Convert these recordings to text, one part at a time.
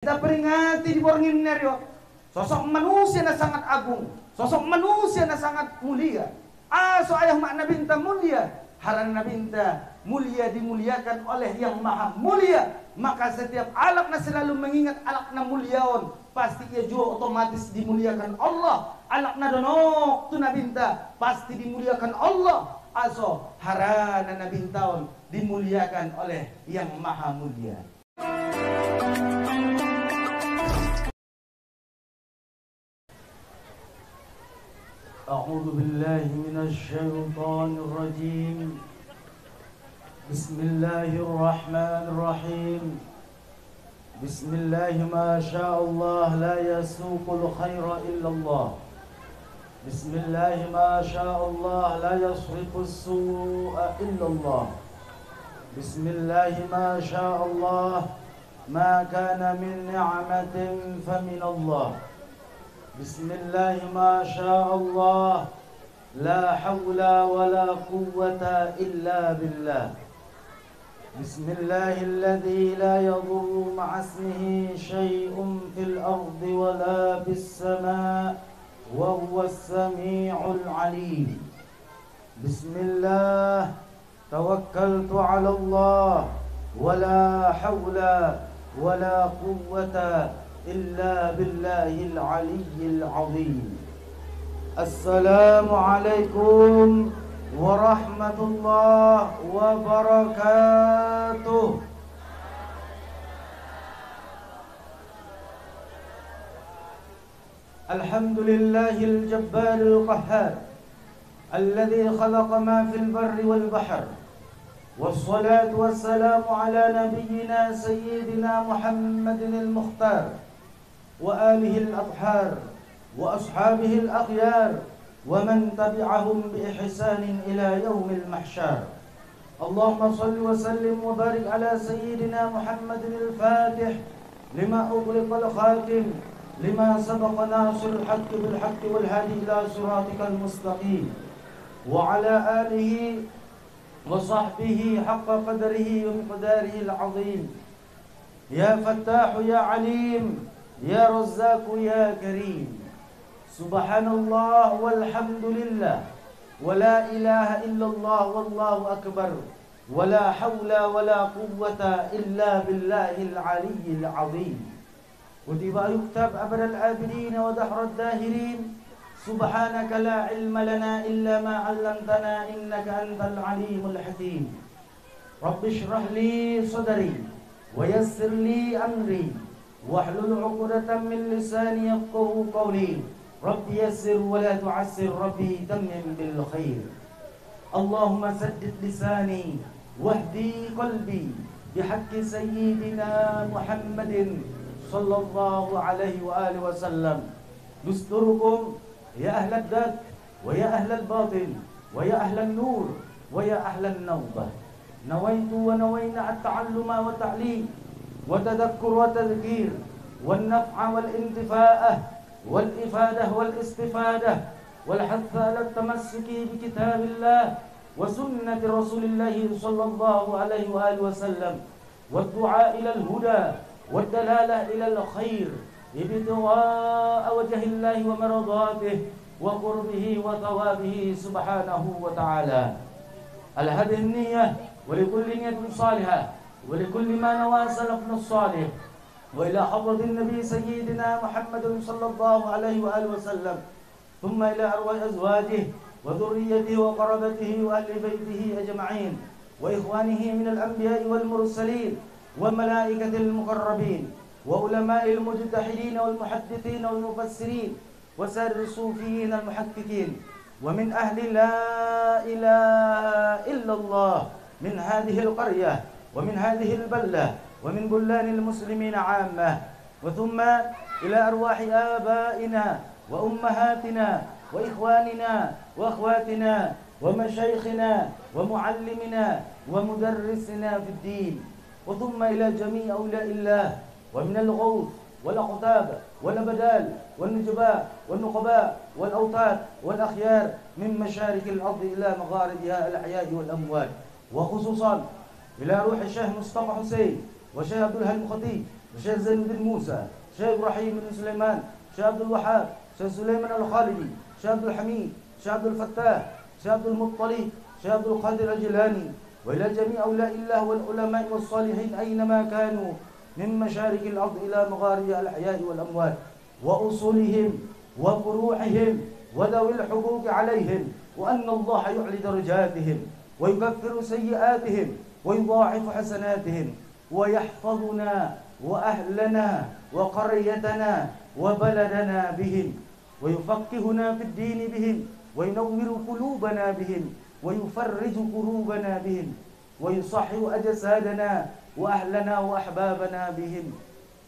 Kita peringati di borngin neryo sosok manusia yang sangat agung, sosok manusia yang sangat mulia. So ayah makna binta mulia, harana binta mulia dimuliakan oleh yang maha mulia. Maka setiap alakna selalu mengingat alakna muliaon, pasti ia juga otomatis dimuliakan Allah. Alakna donok tu nabinta pasti dimuliakan Allah. So harana nabintaon dimuliakan oleh yang maha mulia. أعوذ بالله من الشيطان الرجيم. بسم الله الرحمن الرحيم. بسم الله ما شاء الله لا يسوق الخير إلا الله. بسم الله ما شاء الله لا يصرف السوء إلا الله. بسم الله ما شاء الله ما كان من نعمة فمن الله. بسم الله ما شاء الله لا حول ولا قوة إلا بالله. بسم الله الذي لا يضر مع اسمه شيء في الأرض ولا في السماء وهو السميع العليم. بسم الله توكلت على الله ولا حول ولا قوة إلا بالله العلي العظيم. السلام عليكم ورحمة الله وبركاته. الحمد لله الجبار القهار الذي خلق ما في البر والبحر، والصلاة والسلام على نبينا سيدنا محمد المختار وآله الأطهار وأصحابه الأخيار ومن تبعهم بإحسان إلى يوم المحشر. اللهم صل وسلم وبارك على سيدنا محمد الفاتح لما أغلق الخاتم لما سبق ناصر الحق بالحق والهادي إلى صراطك المستقيم وعلى آله وصحبه حق قدره ومقداره العظيم. يا فتاح يا عليم يا رزاق يا كريم. سبحان الله والحمد لله ولا إله إلا الله والله أكبر ولا حول ولا قوة إلا بالله العلي العظيم. كتب يكتب أبد العابدين ودحر الداهرين. سبحانك لا علم لنا إلا ما علمتنا إنك أنت العليم الحكيم. رب اشرح لي صدري ويسر لي أمري واحلل عقدة من لساني يفقهوا قولي. رب يسر ولا تعسر ربي تمم بالخير. اللهم سدد لساني واهدي قلبي بحق سيدنا محمد صلى الله عليه وآله وسلم. دستوركم يا أهل الدك ويا أهل الباطن ويا أهل النور ويا أهل النوبة. نويت ونوينا التعلم والتعليم وتذكر وتذكير والنفع والانتفاء والإفادة والاستفادة والحث على التمسك بكتاب الله وسنة رسول الله صلى الله عليه وآله وسلم والدعاء إلى الهدى والدلالة إلى الخير ابتغاء وجه الله ومرضاته وقربه وثوابه سبحانه وتعالى. على هذه النية ولكل نية صالحة ولكل ما نوى سلفنا الصالح وإلى حضرة النبي سيدنا محمد صلى الله عليه وآله وسلم ثم إلى أرواح أزواجه وذريته وقربته وأهل بيته أجمعين وإخوانه من الأنبياء والمرسلين والملائكة المقربين وعلماء المجتهدين والمحدثين والمفسرين وسائر الصوفيين المحققين ومن أهل لا إله إلا الله من هذه القرية ومن هذه البلدة ومن بلدان المسلمين عامة. وثم إلى أرواح آبائنا وأمهاتنا وإخواننا وأخواتنا ومشايخنا ومعلمنا ومدرسنا في الدين. وثم إلى جميع أولياء الله ومن الغوث والأقطاب والأبدال والنجباء والنقباء والأوتاد والأخيار من مشارق الأرض إلى مغاربها الأحياء والأموات. وخصوصا إلى روح الشيخ مصطفى حسين وشيخ عبد الهادي الخطيب Syekh Zainuddin Musa, Syekh Ibrahim bin Sulaiman, Syekh Abdul Wahab, Syekh Sulaiman Al-Khalidi, Syekh Abdul Hamid, Syekh Abdul Fattah, Syekh Abdul Muttalib, Syekh Abdul Qadir Al-Jilani, wa ila jami' awliya'illah wal ulama' was salihin aynama kanu min masyarikil ard ila magharibi al-ahya'i wal amwat wa usulihim wa furu'ihim wa dawil huquq 'alayhim wa anna Allah yu'li darajatihim wa yukaffiru sayyi'atihim wa yudha'ifu hasanatihim wa yahfazuna wa ahlana wa qaryatana wa baladana bihim wa yufaqqihuna fid din bihim wa yunawwiru qulubana bihim wa yufarriju qulubana bihim wa yusahhihu ajsadana wa ahlana wa ahbabana bihim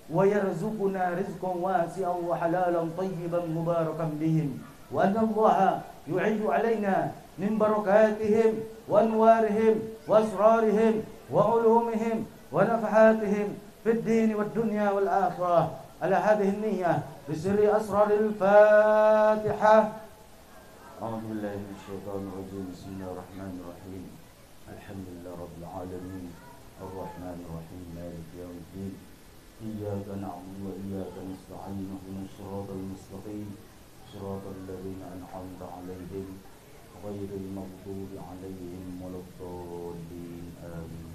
wa yarzuquna rizqan wasi'an wa halalan tayyiban mubarakan bihim wa anna Allah yu'idu alaina min barakatihim wa anwarihim wa asrarihim wa ulumihim wa nafahatihim fid din wad dunya wal akhirah ala hadhihi an-niyyah bi sirri asraril Fatihah. أعوذ بالله من الشيطان الرجيم بسم الله الرحمن الرحيم الحمد لله رب العالمين الرحمن الرحيم مالك يوم الدين إياك نعبد وإياك نستعين اهدنا الصراط المستقيم صراط الذين أنعمت عليهم غير المغضوب عليهم ولا الضالين آمين.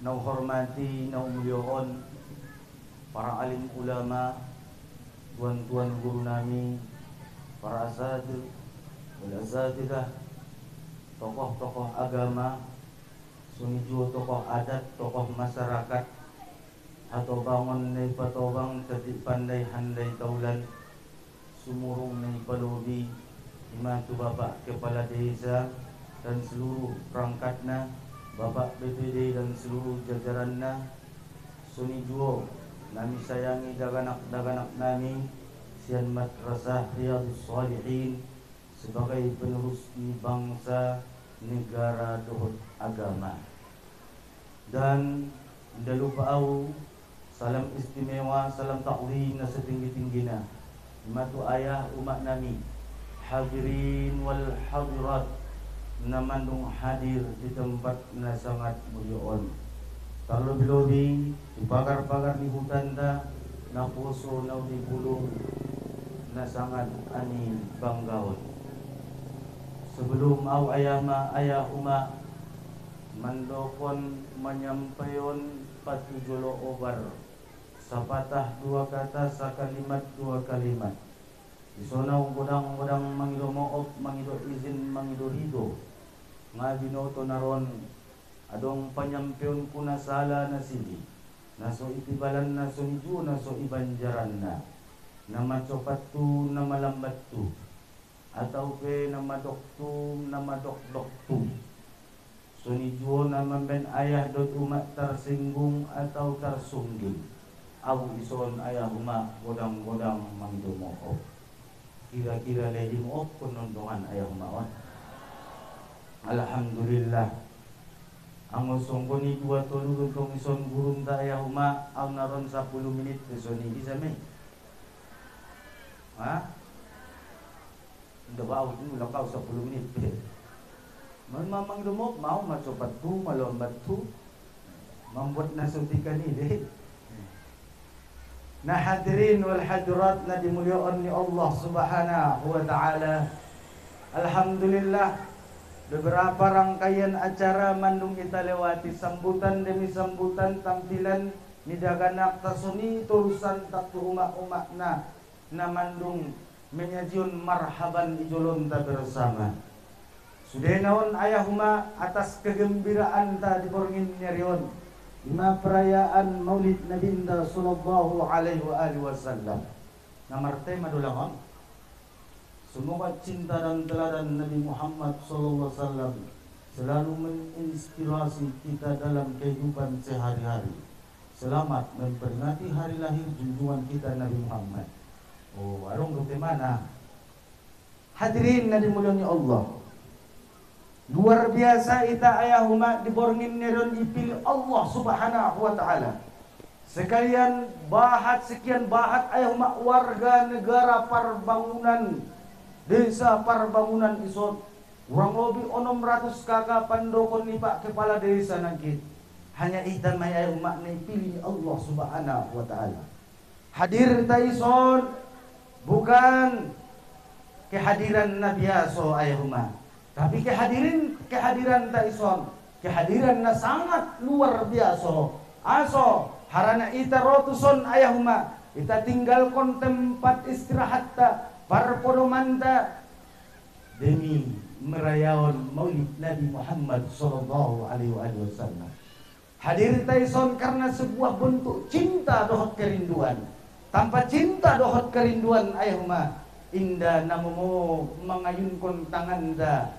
Nau hormati, nau muliakan para alim ulama, tuan-tuan guru nami, para asatidz wal asatidzah, tokoh-tokoh agama, sunijo tokoh adat, tokoh masyarakat, atau bangun nai patobang tedik pandai handai taulan, sumurung nai palobi, imatu bapak kepala desa dan seluruh perangkatna, bapak BPD dan seluruh jajaranna, sunijo nami sayangi daganak-daganak nami Sian Madrasah Riyadhus Shalihin sebagai penerus bangsa negara dohot agama. Dan tidak lupa salam istimewa, salam taklim na setinggi-tinggina imatu ayah umat nami hadirin wal hadirat na mandung hadir di tempat na sangat muliaon. Terlebih-lebih di pagar-pagar di hutan da na puso na di bulung na sangat ani banggaon. Sebelum ayah uma mandokon menyampaikan patujolo obar sapatah dua kata sakalimat dua kalimat isonau godang-godang mangido moof mangido izin mangido rido ngabinoto naron adong panyampeon kuna sala na sili naso itibalan na suniju naso ibanjaran na macopat tu na malambat tu atau pe na madoktu na madokdok tu sunijo na mamben ayah dot umat tersinggung atau tersungging au ison ayah umat godang-godang mangido moof kira-kira lagi moof penontongan ayah umat. Alhamdulillah ang usong ni dua tolu tong ison gurun ta ayah uma ang naron 10 menit isoni bisa me ha nda ba itu lakau 10 menit man mamang dumok mau macopat tu malombat tu membuat nasutikan ini nah hadirin wal hadirat na dimuliakan ni Allah Subhanahu wa taala. Alhamdulillah beberapa rangkaian acara mandung kita lewati sambutan demi sambutan tampilan nidaganak tasuni turusan tak umak-umak na mandung menyajiun marhaban ijolon ta bersama. Sudah naon ayah huma atas kegembiraan ta diborngin nyarion lima perayaan Maulid Nabi sallallahu alaihi wasallam. Namarte madulangon semoga cinta dan teladan Nabi Muhammad SAW selalu menginspirasi kita dalam kehidupan sehari-hari. Selamat memperingati hari lahir junjungan kita Nabi Muhammad. Oh, arung ke mana? Hadirin na dimulyani Allah. Luar biasa ita ayah umat diborngin neron dipilih Allah Subhanahu wa taala. Sekalian sekian bahat ayah umat warga negara Parbangunan Desa Parbangunan isot urang lobi 600 kakak pandokon ni Pak Kepala Desa nangkit hanya ita maya umat ni pilih Allah Subhanahu wa taala. Hadir taison bukan kehadiran Nabi Aso ayahuma, tapi kehadiran taison, kehadiran na sangat luar biasa. Aso harana ita rotuson ayahuma, ita tinggalkan tempat istirahat ta, parpodomanta demi merayawan Maulid Nabi Muhammad sallallahu alaihi wasallam. Hadir taison karena sebuah bentuk cinta dohot kerinduan. Tanpa cinta dohot kerinduan ayahuma, inda namumu mengayunkan tangan da,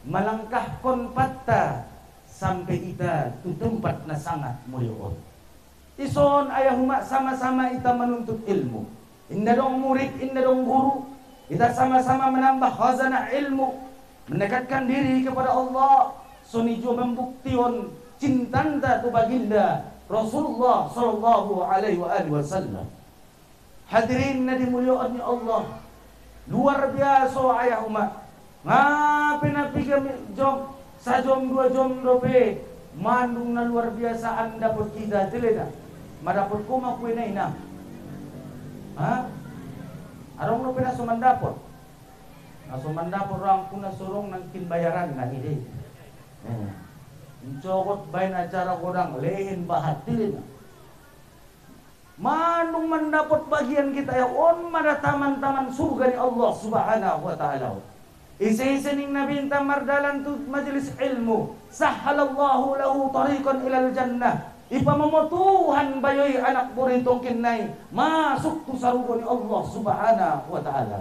melangkahkan patta sampai ita tu tempat na sangat mulia. Ison ayahuma sama-sama ita menuntut ilmu. Inda dong murid, inda dong guru. Ita sama-sama menambah khazanah ilmu, mendekatkan diri kepada Allah. Sonijo membuktikan cintanta tu baginda Rasulullah sallallahu alaihi wasallam. Hadirin na dimuliaan ni Allah, luar biasa ayahuma. Ngapain napi kami jom sajom dua jom dope mandung na luar biasa anda pun kita teleda madapot ko makuin na ina. Ha? Arong no pina sumandapot. Na sumandapot orang kuna surong nang kinbayaran na ide. Mencokot bain acara kodang lehin bahat tilin. Manung mendapat bagian kita ya on mada taman-taman surga ni Allah Subhanahu wa taala. Isi-isining Nabi inta mardalan tu majelis ilmu, sahhalallahu lahu tariqan ilal jannah. Ipamemotuhan bayoy anak buritong kinay masuk tu sarugo ni Allah Subhanahu wa taala.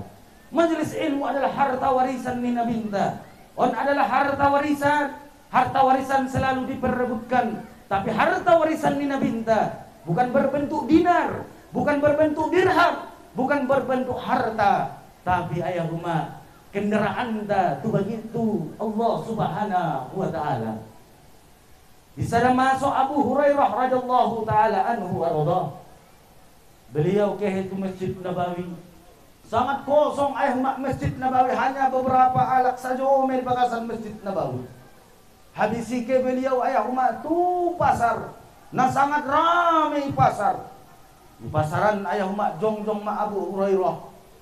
Majelis ilmu adalah harta warisan ni Nabi inta. On adalah harta warisan. Harta warisan selalu diperebutkan, tapi harta warisan ni Nabi inta bukan berbentuk dinar, bukan berbentuk dirham, bukan berbentuk harta, tapi ayahuma kendaraan ta tu begitu Allah Subhanahu wa taala. Di sana masuk Abu Hurairah radhiyallahu taala anhu arda. Beliau ke itu Masjid Nabawi. Sangat kosong ayahuma Masjid Nabawi, hanya beberapa alak saja umil bagasan Masjid Nabawi. Habis ke beliau ayahuma tu pasar. Nah sangat ramai pasar. Di pasaran ayahuma jong-jong ma Abu Hurairah.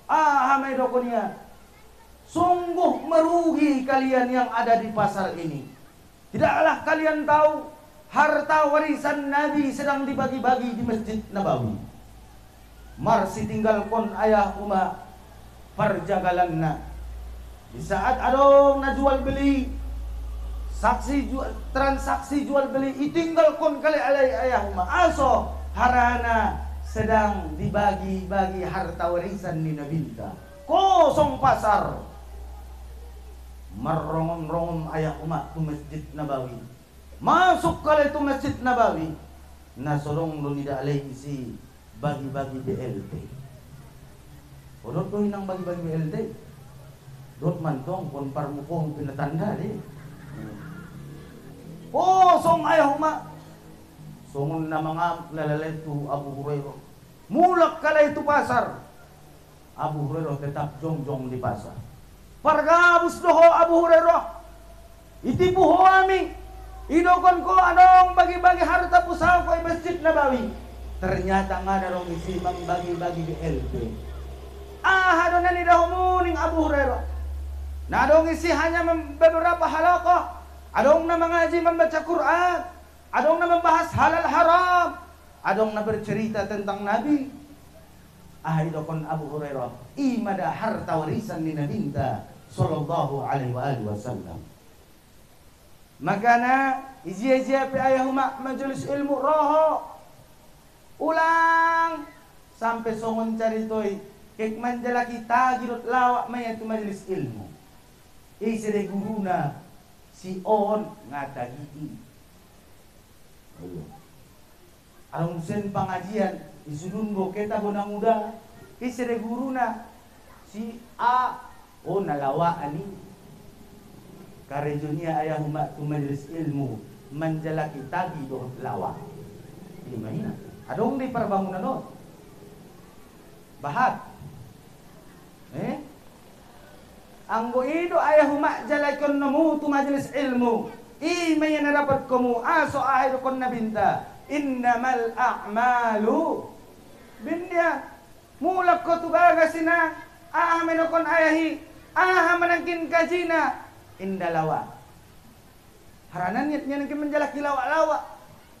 Hamai dokonia. Sungguh merugi kalian yang ada di pasar ini. Tidaklah kalian tahu harta warisan Nabi sedang dibagi-bagi di Masjid Nabawi. Marsi tinggalkan ayahuma perjagalanna. Di saat adong na jual beli, transaksi jual beli itinggalkan kali alai ayahuma. Aso harana sedang dibagi-bagi harta warisan ni Nabinta. Kosong pasar. Merongom-rongom ayahuma tu Masjid Nabawi. Masuk kali tu Masjid Nabawi. Nasorong lo tidak alai isi bagi-bagi BLT. Odot tu hinang bagi-bagi BLT. Dot mantong kon parmukong pinatanda deh. Kosong ayahuma. Sungun na mga lalala itu Abu Hurairah. Mulak kala itu pasar. Abu Hurairah tetap jong-jong di pasar. Pargabus doho Abu Hurairah. Itipu ho ami. Idokon ko anong bagi-bagi harta pusaka ko Masjid Nabawi. Ternyata nga darong isi bagi-bagi di LP. Hadon na nidaw muning Abu Hurairah. Nadong isi hanya beberapa halaqah. Adong na mengaji membaca Quran, adong na membahas halal haram, adong na bercerita tentang Nabi. Ahidokon Abu Hurairah, imada harta warisan ni Nabinta sallallahu alaihi wasallam. Makana izia-izia pe ayahuma majelis ilmu roho. Ulang sampai songon caritoy kek manjala kita girot lawak maya tu majelis ilmu. Isere guruna si on ngatagiti. Arong sen pengajian isudun go kita bonang muda isere guruna si A nalawa ani karejonia ayahuma tu majelis ilmu manjalaki tagi do lawa. Ini mahina. Adong di perbangunan do. Bahat. Anggo ido ayahuma jalakon namu tu majelis ilmu. Imay na dapat kamu aso ahir kon nabinta. Innamal a'malu binniya. Mulak ko tugaga sina amen kon ayahi manangkin kajina indalawa. Haranan niatnya nangkin menjalaki lawa-lawa.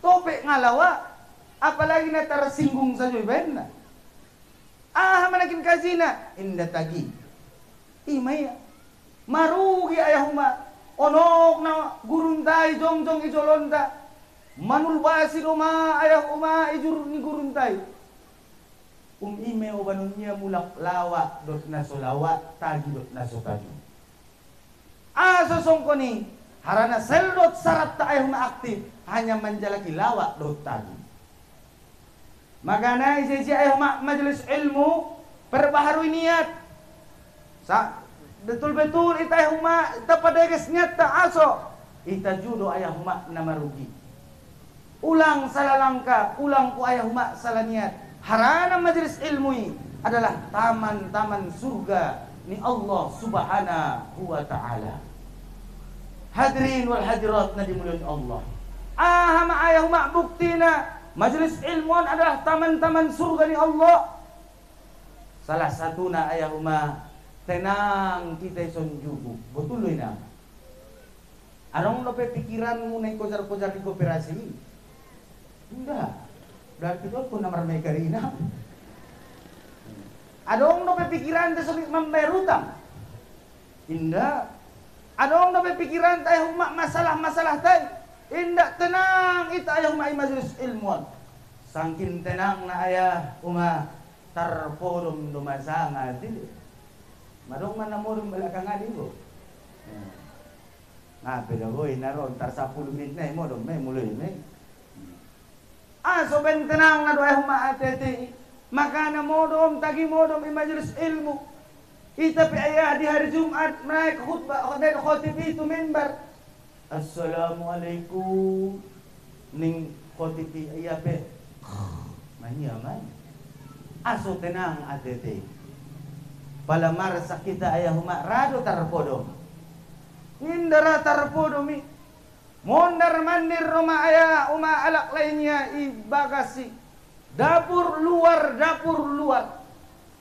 Topek ngalawa. Apalagi na tersinggung saja ibenna. Manangkin kajina inda tagi. Imay marugi ayahuma onok na guruntai jongjong ijolonda manul basi roma ayahuma ijur ni guruntai ime obanunya mulak lawa dot na solawa tagi dot na sokaju asa songkoni harana seldot syarat ta ayahuma aktif hanya menjalaki lawa dot tagi makana isi ayahuma majelis ilmu perbaharui niat betul-betul ita ayahuma ita padeges nyata aso ita judo ayahuma nama rugi ulang salah langkah ulang ku ayahuma salah niat harana majelis ilmu adalah taman-taman surga ni Allah subhanahu wa ta'ala. Hadirin wal hadirat na dimuliakan Allah, ahama ayahuma buktina majelis ilmuan adalah taman-taman surga ni Allah. Salah satu na ayahuma tenang kita ison jugu, betul loh ina. Arong lo pikiranmu naik kojar-kojar di kooperasi? Enggak. Berarti itu pun nomor mereka ina. Adong lo pikiran te sulit membayar utang? Indah. Adong lo pikiran teh masalah-masalah teh? Indah, tenang ita ayah mai majelis ilmuan. Sangkin tenang na ayah uma tarforum do masanga tidak. Madong mana modong belakang adi bo. Nah, peda boy naron tar 10 menit na modong may mulai may. So ben tenang na doa huma atete. Maka na modom tagi modom i majelis ilmu. Ita pi ayah di hari Jumat naik khutbah dan khotib itu minbar. Assalamualaikum ning khotib ayah pe. Manyaman. Aso tenang atete. Palamar sakita ayahuma rado tarpodo. Indara tarpodo mi. Mondar mandir rumah ayah uma alak lainnya ibagasi. Dapur luar.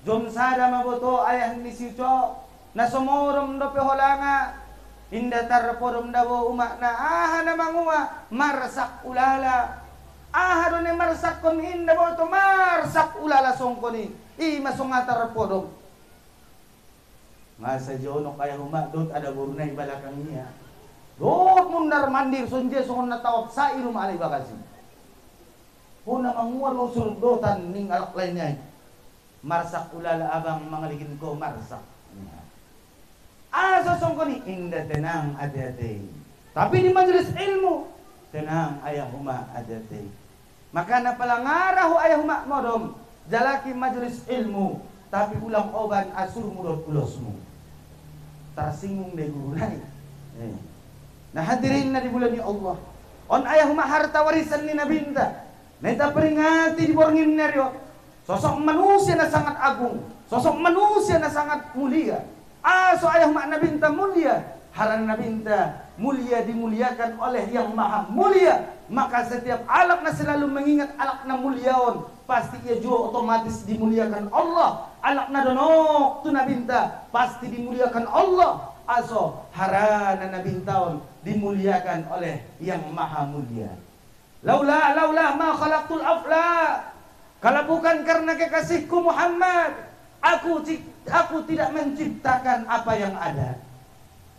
Jom sada maboto ayah ni sico. Nasomorom do peholanga. Inda tarpodom dawo uma na na mangua marsak ulala. Do ne marsak kon inda boto marsak ulala songkoni. Masonga tarpodom. Masa jono kaya humadot ada burunay balakang niya. Dot mundar mandir sonje songon natawag sa irum alay bakasi. Huna manguar ng surdotan ning alak lainnya. Marsak ulala abang mangaligin ko marsak. Sosong ko ni inda tenang ade-ade. Tapi di majelis ilmu tenang ayah huma ade-ade. Maka na palangarahu ayah huma modom jalaki majelis ilmu. Tapi ulang oban asur mudot ulosmu. Tersinggung deh guru naik. Nah hadirin na di bulan ni Allah. On ayah huma harta warisan ni nabinta. Neta peringati di borngin neryo. Sosok manusia na sangat agung. Sosok manusia na sangat mulia. So ayah huma nabinta mulia. Haran nabinta mulia dimuliakan oleh yang maha mulia. Maka setiap alak na selalu mengingat alak na mulyaon. Pasti ia juga otomatis dimuliakan Allah. Alak na donok tu nabinta pasti dimuliakan Allah. Aso harana nabintaon dimuliakan oleh yang maha mulia. Laula ma khalaqtul afla. Kalau bukan karena kekasihku Muhammad, aku tidak menciptakan apa yang ada.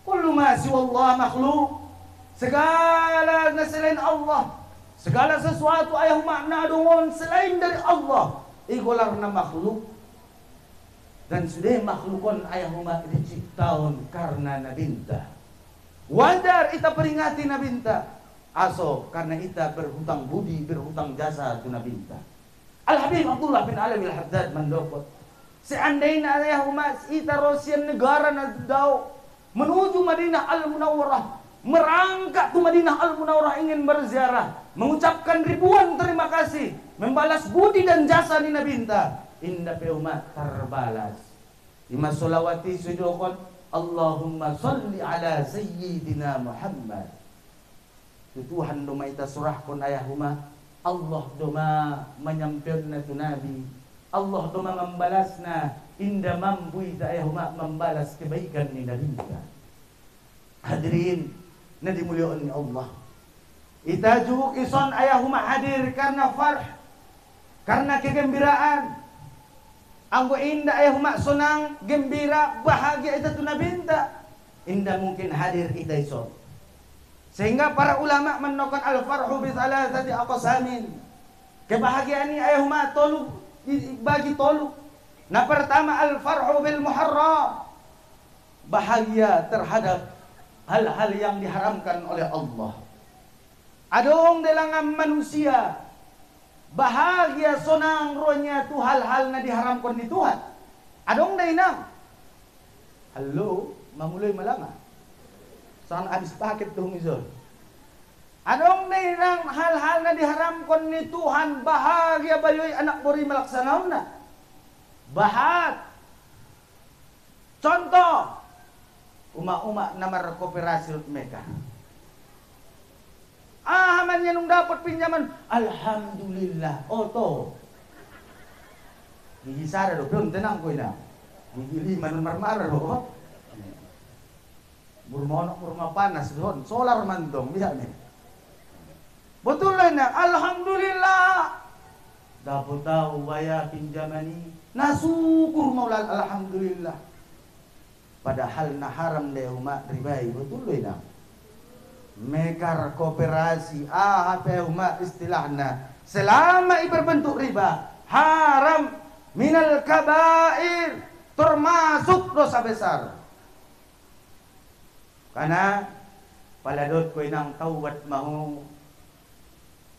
Kullu ma siwallah makhluk. Segala selain Allah, segala sesuatu ayah makna dongon selain dari Allah, igolar na makhluk. Dan sudah makhlukon ayah umat diciptaun karena nabinta. Wajar ita peringati nabinta. Aso karena ita berhutang budi, berhutang jasa tu nabinta. Al-Habib Abdullah bin Alawi Al-Haddad mendokot. Seandainya ayah umat ita rosian negara na daw menuju Madinah Al-Munawwarah, merangkak ke Madinah Al-Munawwarah ingin berziarah, mengucapkan ribuan terima kasih, membalas budi dan jasa ni nabinta. Indah umat terbalas. Lima solawati sujukon Allahumma salli ala sayyidina Muhammad. Tuhan doma ita surah kon ayah huma Allah doma menyampaikan tu Nabi Allah doma membalasna indah mampu ita ayah huma membalas kebaikan ni Nabi ita. Hadirin na dimuliaan ni Allah, ita juga ison ayah huma hadir karena farh, karena kegembiraan. Anggo indah ayah huma senang gembira bahagia ita tu Nabi ita indah mungkin hadir ita ison. Sehingga para ulama menukar al-farhu bi thalathati aqsamin. Kebahagiaan ini ayahuma tolu bagi tolu. Nah pertama al-farhu bil muharram. Bahagia terhadap hal-hal yang diharamkan oleh Allah. Adong dalam manusia bahagia sonang rohnya tu hal-hal na diharamkan di Tuhan. Adong dainam. Halo, mamulay malanga. Saan abis paket tuh misal. Adong nang hal-hal na diharamkan ni Tuhan bahagia bayoy anak bori malaksanaon na. Bahat. Contoh. Uma-uma namar kooperasi mereka. Aman niya nung dapat pinjaman. Alhamdulillah. Oto. Gigisara do. Pero tenang ko ina. Gigiliman ng marmara do. Burma panas doon, solar man dong, bisa nih. Betul lah na, alhamdulillah. Dapat tahu baya pinjamani, nasukur maulal alhamdulillah. Padahal na haram deh umat ribai, betul lah na. Mekar kooperasi, apa umat istilahnya, selama berbentuk riba, haram minal kabair, termasuk dosa besar. Karena paladot ko inang taubat mahu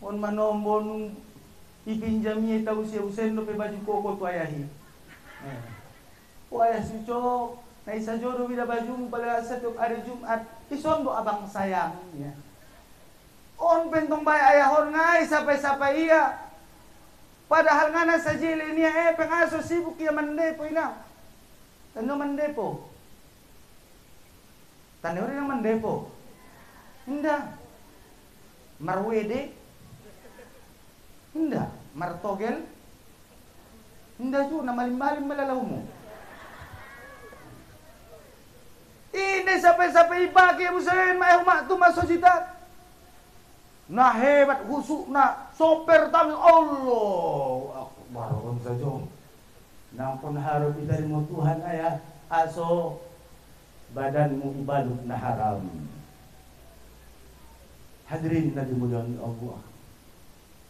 on manombon ipinjami tahu siya usendo pe baju koko tu ayahi. O ayah suco na isa joro bila baju pala sa tuk hari Jumat ison bo abang sayang ya. On pentong bay ayahon ngai sampai iya. Padahal ngana sa jili niya pengaso sibuk ya mandepo ina. Tano mandepo. Tanda orang yang mendepo, indah, marwede, indah, martogel, indah juga nama malim malalaumu. Ini sampai ibagi musain mah mak tu masuk jidat. Nah hebat husuk nak soper tamil Allah akbar saja. Nampun harus dari Tuhan ayah aso badanmu ibadut na haram. Hadirin na dimuliaan Allah.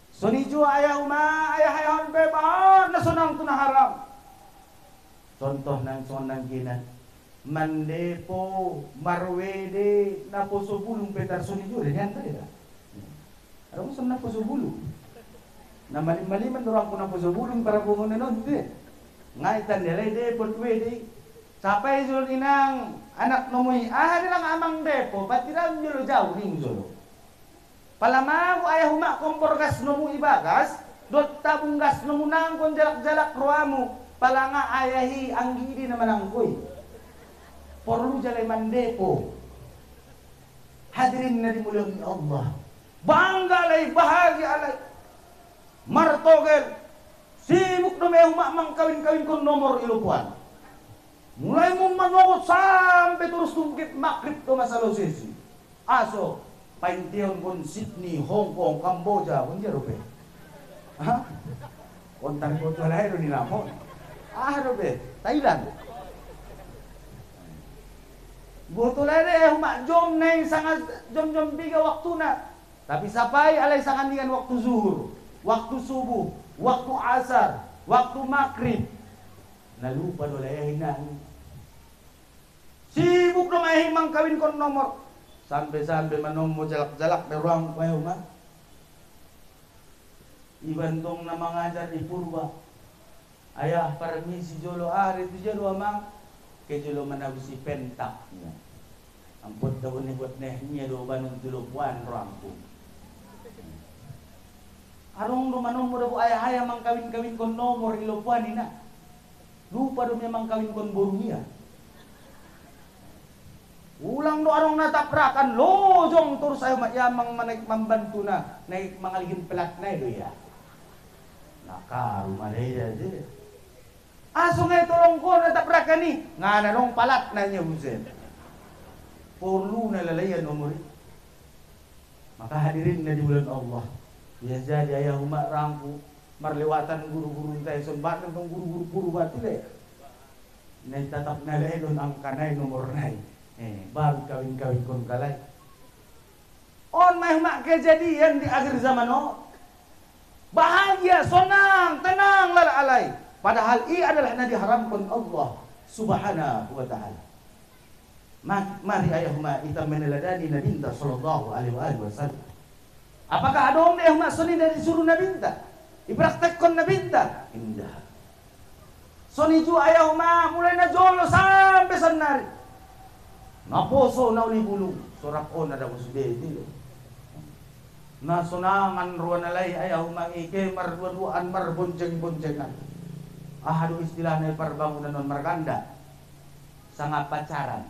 Sonijo ayaw ayahayon bebaan na sunang tu na haram. Contoh ng sonang ginan. Mandepo, marwede, na pusobulong petar sonijo. Yan tayo. Alam mo sa na pusobulong. Na malim-maliman dorang ko na pusobulong para pumunod nun. Ngaitan nila, depot wede. Sampai zul inang anak nomui nilang amang depo patiram julo jauh ning julo. Palama ko ayah huma kompor gas nomu ibagas dot tabung gas nomu nang kon jalak-jalak ruamu palanga ayahi anggidi naman ang koy. Porlu jalay mandepo. Hadirin na dimuliaan ni Allah. Bangga lay bahagia alay. Martogel sibuk na may huma mang kawin-kawin kon nomor ilupuan. Mulai mo manokot sampai terus tungkit makrib to masalo sisi. Aso, paintiyon kon Sydney, Hong Kong, Kamboja, kun jero pe. Ha? Kontan ko to lahir ni namo. Ro pe, Thailand. Boto lahir mak jom neng sangat jom biga waktu na. Tapi sapai alai sangan dengan waktu zuhur, waktu subuh, waktu asar, waktu makrib. Nalupa do lahir na. Sibuk na may himang kawin kon nomor. Sampai manomo jalak-jalak na ruang kayo nga. Ibantong na mangajar di purba. Ayah permisi jolo ari tu jolo amang. Ke jolo manabu si pentak. Amput daw ni buat nehnya do banung jolo puan ruangku. Arong do manomo daw ayah mang kawin-kawin kon nomor ilopuan ina. Lupa do memang kawin kon borumia. Ulang do arong nataprakan lojong terus ayo yamang menaik membantu na naik mangalihin pelat na itu ya. Nakaru malaya je. Aso ngay tolong ko nataprakan ni ngana nong palat na niya buset. Perlu na lalayan umur. Maka hadirin na di bulan Allah. Ya jadi ayah umat rangku marlewatan guru-guru tayo sunbat ng guru-guru batile. Nay tatap na layon ang kanay nomor 9. Baru kawin-kawin kon kalay. On may mak kejadian di akhir zaman bahagia, senang, tenang lalai. Padahal ia adalah na diharamkan Allah Subhanahu wa taala. Mari ayahuma kita meneladani Nabi sallallahu alaihi wasallam. Apakah ada orang yang maksudnya dari disuruh Nabi dipraktekkan Nabi indah. Soni ju ayahuma mulai na jolo sampai senari. Naposo na uli bulu sorak on ada musbe itu. Na sonangan ruan alay ayaw mangike marduan marbonceng-boncengan. Ahadu istilahnya perbangunan non marganda. Sangat pacaran.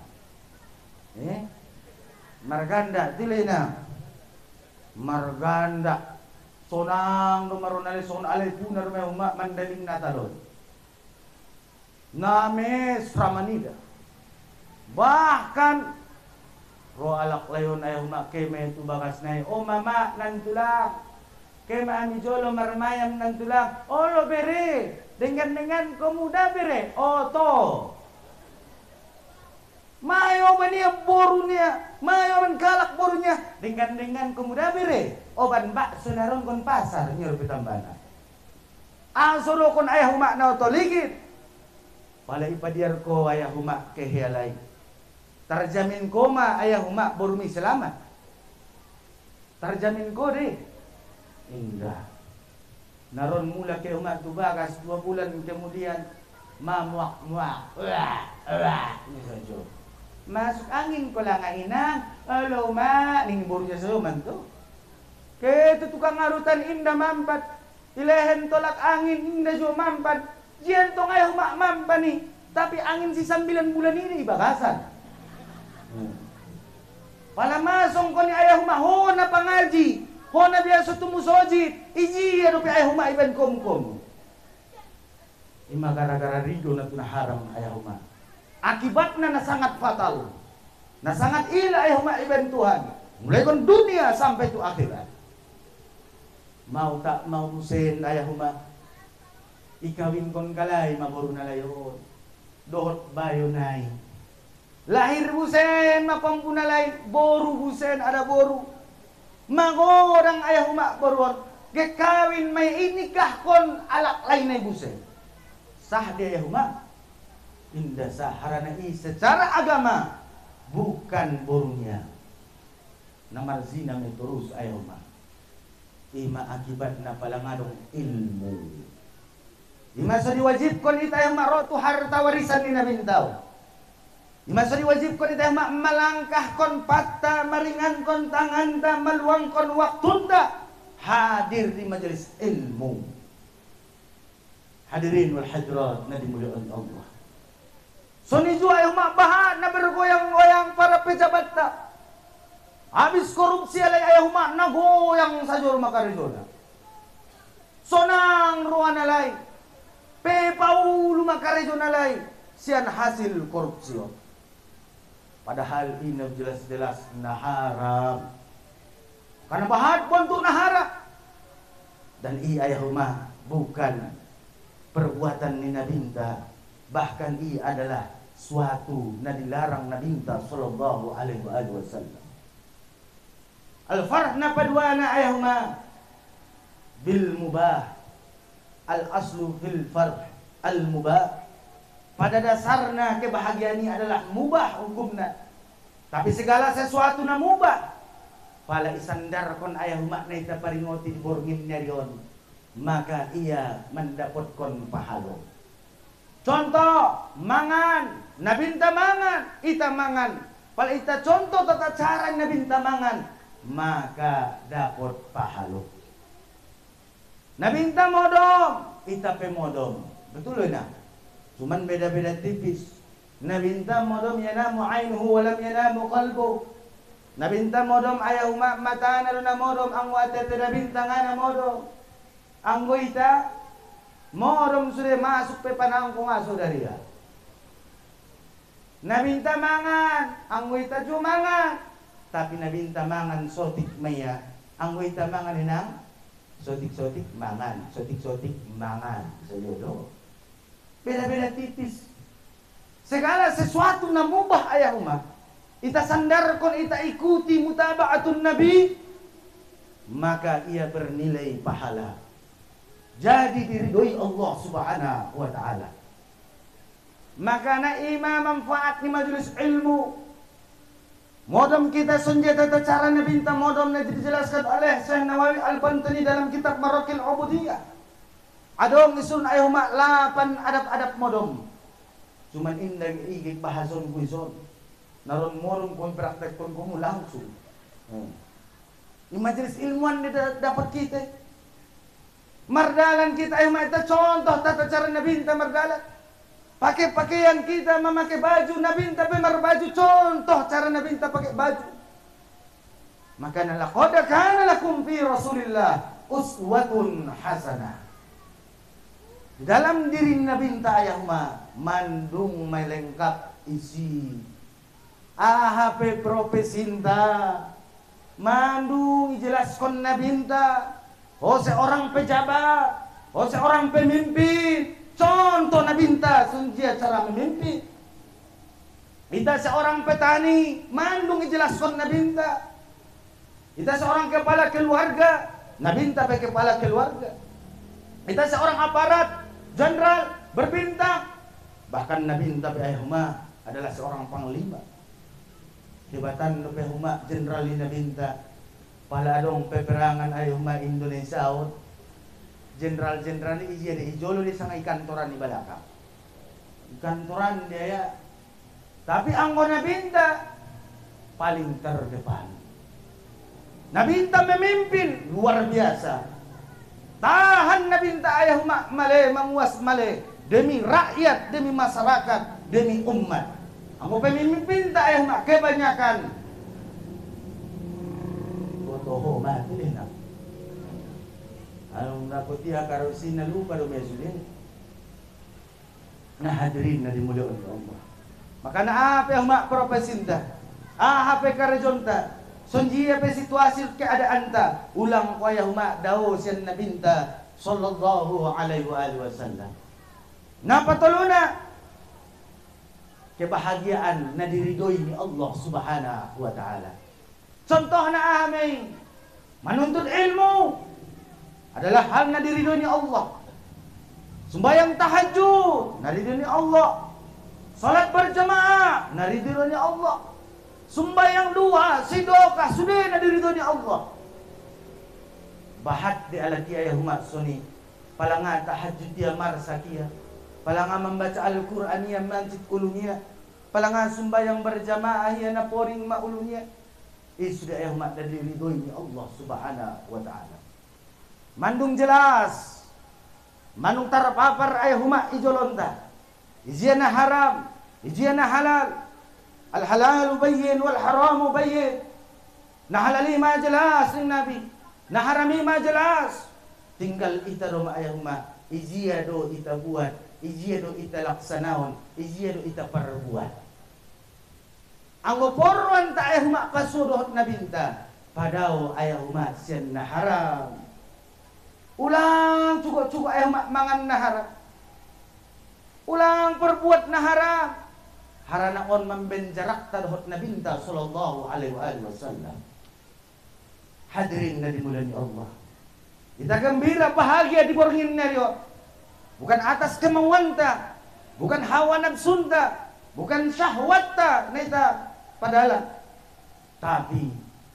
Marganda tilena. Marganda sonang numaron alay son alay punar may umak mandaling natalon. Names Ramanida. Bahkan ro alak layon ayaw makeme tu bagas nay o mama nantulak kema ami jolo marmayam nantulak o lo bere dengan komuda bere o to mayo mania borunya mayo man kalak borunya dengan komuda bere o ban bak sunaron kon pasar nyor pitambana asoro kon ayaw mak na to ligit palai padiar ko ayaw mak kehialay. Terjamin koma ayah umak borumi selamat. Terjamin ko deh. Indah. Naron mula ke umak tu bagas 2 bulan kemudian muak. Ini saja. Masuk angin ko lang inang. Halo mak, ning borunya seman tu. Ke tu tukang ngarutan indah mampat. Ilehen tolak angin indah jo mampat. Jian tong ayah umak mampat nih. Tapi angin si 9 bulan ini bagasan. Pala masong ko ni ayah huma ho na pangaji ho na biasa tumusojit iji ano pi ayah huma iban kom ima gara-gara rido na haram ayah huma akibatnya na sangat fatal na sangat ila ayah huma iban Tuhan mulai kon dunia sampai tu akhirat mau tak mau musen ayah huma ikawin kon kalay maboro na layon dohot bayo nai lahir busen mapampuna lain boru busen ada boru magodang ayah umak boruan kekawin may inikah kon alak lain ay busen sah dia ayah umak indah saharana secara agama bukan borunya namar zina may terus ayah umak ima akibat na palangadong ilmu ima sa diwajibkan ita ayah umak rotu harta warisan ni nabintaw. Masa diwajibkan itu melangkah kon patta meringan kon tangan ta meluang kon waktu ta hadir di majelis ilmu. Hadirin wal hadirat na dimuliakan Allah. Soni jua yang mak bahan na bergoyang-goyang para pejabat ta. Habis korupsi alay ayah mak nagoyang sajur makaridona. Sonang ruan alay. Pe paulu makaridona alay. Sian hasil korupsi. Padahal ini jelas-jelas haram. Karena bahat bentuk haram. Dan ia ayah rumah bukan perbuatan ni nabinta. Bahkan ia adalah suatu na dilarang nabinta sallallahu alaihi wasallam. Al-farh na paduana ayah rumah bil mubah. Al-aslu fil farh al-mubah. Pada dasarnya kebahagiaan ini adalah mubah hukumnya. Tapi segala sesuatu na mubah. Pala isandar kon ayah umak na ita paringoti borngin nyarion. Maka ia mendapatkan pahalo. Contoh, mangan. Nabinta mangan. Ita mangan. Pala ita contoh tata cara nabinta mangan. Maka dapat pahalo. Nabinta modom. Ita pe modom. Betul na? Cuman beda-beda tipis. Nabinta modom yanamu ainuhu walam yanamu qalbu. Nabinta modom ayaw mata na luna modom ang watete nabinta nga na modom. Ang goita modom sudah masuk pe panahon ko nga sudariya. Nabinta mangan ang goita jumangan. Tapi nabinta mangan sotik maya. Ang goita mangan hinang sotik-sotik mangan, sotik-sotik mangan. Sayodo. Beda-beda tipis. Segala sesuatu na mubah ayahuma. Ita sandarkon, ita ikuti mutaba'atun Nabi, maka ia bernilai pahala. Jadi diridhoi Allah Subhanahu wa ta'ala. Maka na ima manfaat ni majelis ilmu. Modom kita senjata cara nabinta modom na dijelaskan oleh Syekh Nawawi Al-Bantani dalam kitab Maraqil Ubudiyah. Adong isun ayahuma 8 adab-adab modom. Cuman indah igig bahason kuison. Naron morong kung praktek kung kumu langsung. Di majelis ilmuwan dapat kita. Mardalan kita ayahuma ita contoh tata cara nabinta mardalan. Pakai pakaian kita memakai baju nabinta baju contoh cara nabinta pakai baju. Maka laqad kana lakum fi Rasulillah uswatun hasanah. Dalam diri nabinta ayahuma mandung may lengkap isi AHP propesinta mandung ijelaskan nabinta seorang pejabat seorang pemimpin contoh nabinta sunjia cara memimpin. Kita seorang petani mandung ijelaskan nabinta. Kita seorang kepala keluarga nabinta pakai kepala keluarga. Kita seorang aparat jenderal berbintang, bahkan nabinta ayahuma adalah seorang panglima. Jabatan ayahuma jenderal di nabinta paladong peperangan ayahuma Indonesia jenderal-jenderal ini iya di ijolo di sang kantoran di belakang. Kantoran dia ya. Tapi anggota nabinta paling terdepan. Nabinta memimpin luar biasa. Tahan nabinta ayahuma male memuas male demi rakyat, demi masyarakat, demi umat. Anggo pemimpin ta ayahuma kebanyakan botoho mati deh nak. Anong nakutia karosina lupa do mesulin. Nah hadirin na dimuliakan Allah. Maka na apa yang mak profesinta, apa karejonta, sonjia pe situasi keadaan ta, ulang kuaya mak dao sian nabinta sallallahu alaihi wasallam. Napa toluna kebahagiaan na diridhoi ni Allah Subhanahu wa taala. Contoh na aming menuntut ilmu adalah hal na diridhoi ni Allah. Sembahyang tahajud na diridhoi ni Allah. Salat berjamaah na diridhoi ni Allah. Sembahyang duha sidokah sudah na diridhoi ni Allah. Bahat di alati ayahuma suni palanga tahajud dia marsakia. Palanga membaca Al-Qur'an ia manjid ulunya. Palanga sembahyang berjamaah ia na poring maulunya. Sudah ayahuma na diridhoi ni Allah Subhanahu wa taala. Mandung jelas manung tarapapar ayahuma ijolonta iziana haram iziana halal al halalu bayyin wal haramu bayyin na halali ma jelas ning nabi na harami ma jelas tinggal ita do ayahuma izia do ita buat izia do ita laksanaon izia do ita perbuat anggo porwan ta ayahuma kasudohot nabinta padao ayahuma sian na haram. Ulang cukup ayah mangan na haram. Ulang perbuat na haram. Harana on membenjarak tadhot nabinta sallallahu alaihi wasallam. Hadirin na dimulai Allah. Kita gembira bahagia di borngin nario. Bukan atas kemauan ta, bukan hawa nafsu ta, bukan syahwat ta neta padahal. Tapi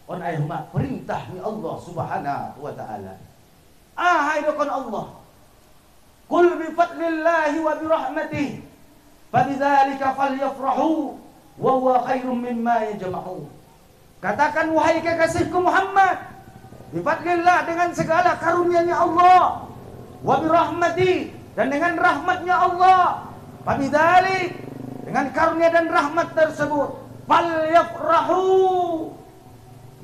on ayah perintah ni Allah Subhanahu wa taala. Hai dokon Allah. Qul bi fadlillahi wa bi rahmatihi fabidzalika falyafrahu wa huwa khairum mimma yajma'un. Katakan wahai kekasihku Muhammad, bi fadlillah dengan segala karunia-Nya Allah, wa bi rahmati dan dengan rahmatnya Allah. Fabidzalik dengan karunia dan rahmat tersebut. Falyafrahu.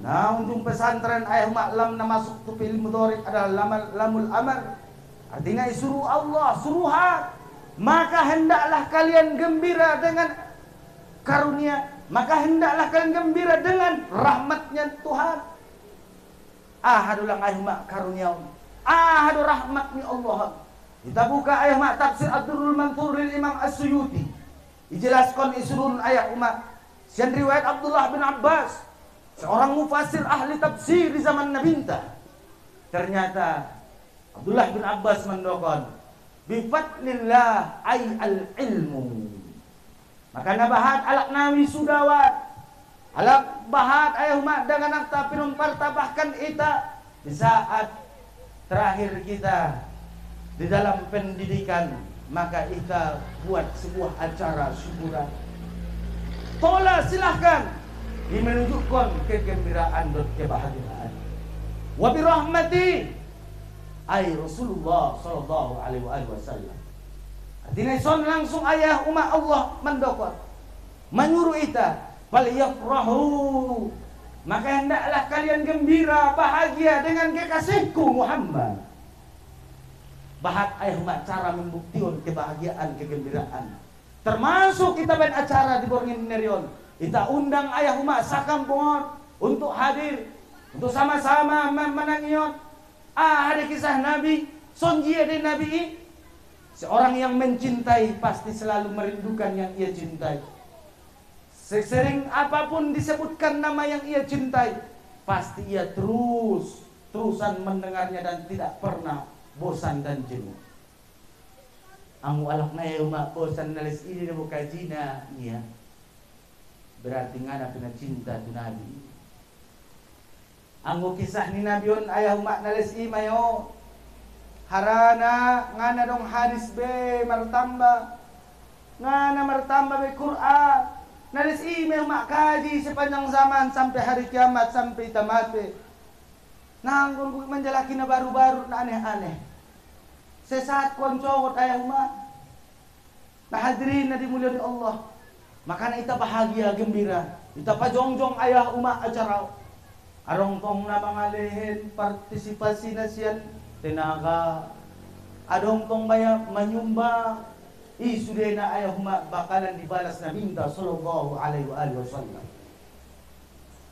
Nah, ujung pesantren ayah maklam na masuk tu fil mudhari adalah lamul amar. Artinya suruh Allah, suruhan. Maka hendaklah kalian gembira dengan karunia, maka hendaklah kalian gembira dengan rahmatnya Tuhan. Ahadulang ayah mak karunia, ahadu rahmatnya Allah. Kita buka ayat mak tafsir Ad-Durrul Mansur lil Imam As-Suyuti. Dijelaskan isrun ayat umat. Sian riwayat Abdullah bin Abbas, seorang mufassir ahli tafsir di zaman Nabi Inta. Ternyata Abdullah bin Abbas mendokon bifadlillah ay al-ilmu. Maka nabahat alak nawi sudawat. Alak bahat ayah umat dengan akta pinum partabahkan ita di saat terakhir kita di dalam pendidikan, maka kita buat sebuah acara syukuran. Tola silahkan menunjukkan kegembiraan dan kebahagiaan. Wa bi rahmati ay Rasulullah sallallahu alaihi wasallam. Artinya son langsung ayah umat Allah mendokot menyuruh kita fal yafrahu, maka hendaklah kalian gembira bahagia dengan kekasihku Muhammad. Bahat ayah umat cara membuktikan kebahagiaan kegembiraan. Termasuk kita buat acara di Borngin Nerion. Kita undang ayah umat sakampung untuk hadir, untuk sama-sama menangion. Ada kisah Nabi, sonjia dari Nabi. Seorang yang mencintai pasti selalu merindukan yang ia cintai. Sesering apapun disebutkan nama yang ia cintai, pasti ia terusan mendengarnya dan tidak pernah bosan dan jenuh. Amu alak na umak bosan nalis ini na mukajina niya. Berarti ngana pina cinta tu Nabi. Amu kisah ni Nabi on ayah umak nalis imayo. Harana ngana dong hadis be martamba. Ngana martamba be Quran. Nalis imayo umak kaji sepanjang zaman sampai hari kiamat sampai tamat. Nanggung menjalaki na baru-baru na aneh-aneh. Sesaat koncowot ayah umat. Nah hadirin na dimulia di Allah. Makanya kita bahagia, gembira. Kita pajongjong ayah umat acara. Arong tong na mangalihin partisipasi na siyan tenaga. Adong tong baya menyumbang. Isuday na ayah umat bakalan dibalas na minta sallallahu alaihi wasallam.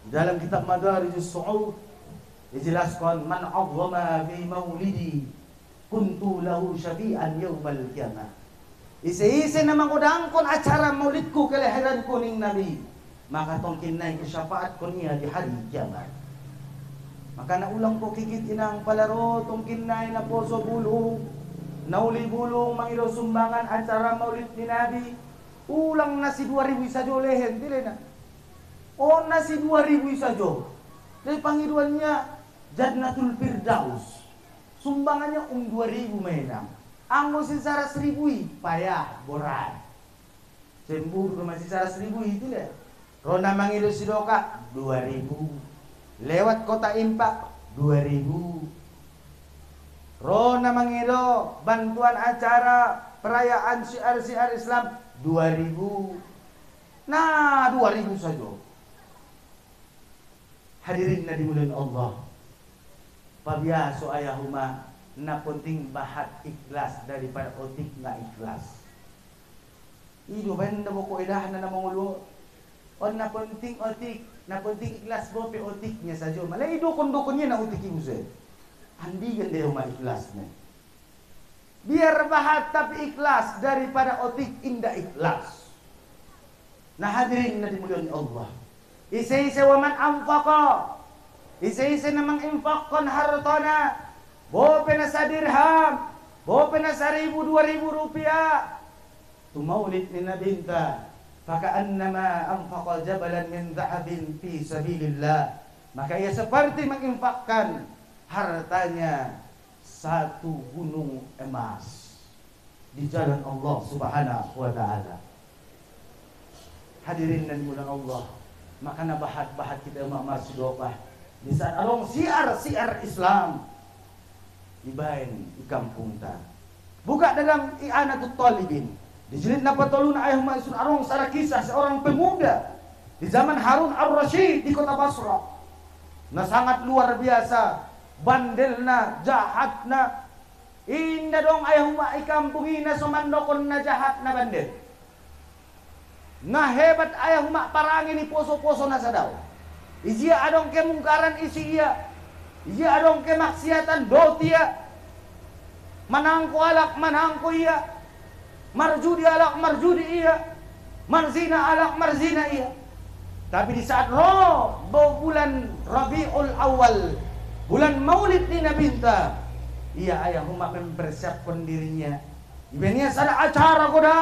Dalam kitab Madarijus Su'ud dijelaskan man 'azzama fi maulidi kuntu lahu syafi'an yaumal qiyamah. Isi-isi na mangudangkon acara maulidku kelahiranku ning Nabi, maka tong kinay syafaat ko niya di hari kiamat. Maka naulang ko kikit inang palaro tong kinay na poso bulong, nauli bulong mangiro sumbangan acara maulid ni Nabi. Ulang nasi 2.000 sajo lehen dili na. O nasi 2.000 sajo. Dari panggiduannya Jannatul Firdaus. Sumbangannya 2.000 menang. Ang mo secara 1.000 payah boran. Sembur masih secara 1.000 itu lah. Rona mangilu sidoka 2.000. Lewat kota impak 2.000. Rona mangilu bantuan acara perayaan syiar-syiar Islam 2.000. Nah 2.000 saja. Hadirin na dimuliakan Allah. Pabiaso ayahuma na penting bahat ikhlas daripada otik na ikhlas. Ido benda boko edahan na mangulo. On na penting otik, na penting ikhlas bo pe otiknya saja. Malay dukun-dukunnya na otik iuse. Handigan dia rumah ikhlasnya. Biar bahat tapi ikhlas daripada otik indah ikhlas. Nah hadirin na dimuliakan Allah. Isa-isa wa man anfaqa. Isa-isa na manginfaqkan hartana. Bope na sa dirham, bope na sa 1,000, 2,000 rupiah. Tumaulit ni Nabinta, faka'annama anfaqa jabalan min dhahabin fi sabilillah. Maka ia seperti menginfakkan hartanya satu gunung emas di jalan Allah Subhanahu wa taala. Hadirin dan dimuliakan Allah, maka nabahat-bahat kita masih doa di saat along siar Islam dibain di kampung ta. Buka dalam I'anatul Talibin. Dijilid na patulun ayah maisun arong sada kisah seorang pemuda di zaman Harun ar-Rasyid di kota Basra. Na sangat luar biasa, bandelna, jahatna. Inda dong ayah ma ikampungina somandokon na jahat na bandel. Nga hebat ayah ma parangin ni poso-poso na sadaw. Isia adong kemungkaran isi iya. Isia adong kemaksiatan dotia. Manangko alak manangko iya. Marjudi alak marjudi iya, marzina alak marzina iya. Tapi di saat bulan Rabiul Awal, bulan Maulid ni Nabi Inta, iya ayah umat mempersiapkan dirinya. Ibenya ada acara koda,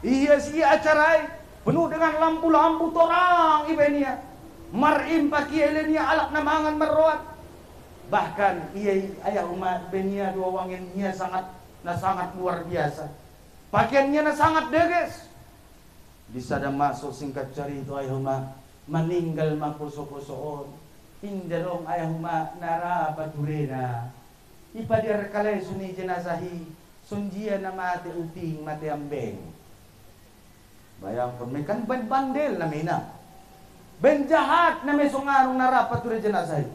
iya si acara penuh dengan lampu-lampu torang ibenya. Marim paki elenia alak namangan meruat. Bahkan iya ayah umat benia dua wanginya sangat luar biasa. Pakaiannya na sangat deges. Bisa dah masuk singkat cari itu ayah ma meninggal ma poso-posoon. Indarong ayah ma nara paturena. Ipadir kalay suni jenazahi sunjia na mati uting mati ambeng. Bayangkan mekan ben bandel na mina. Ben jahat na may sungarong nara pature jenazahi.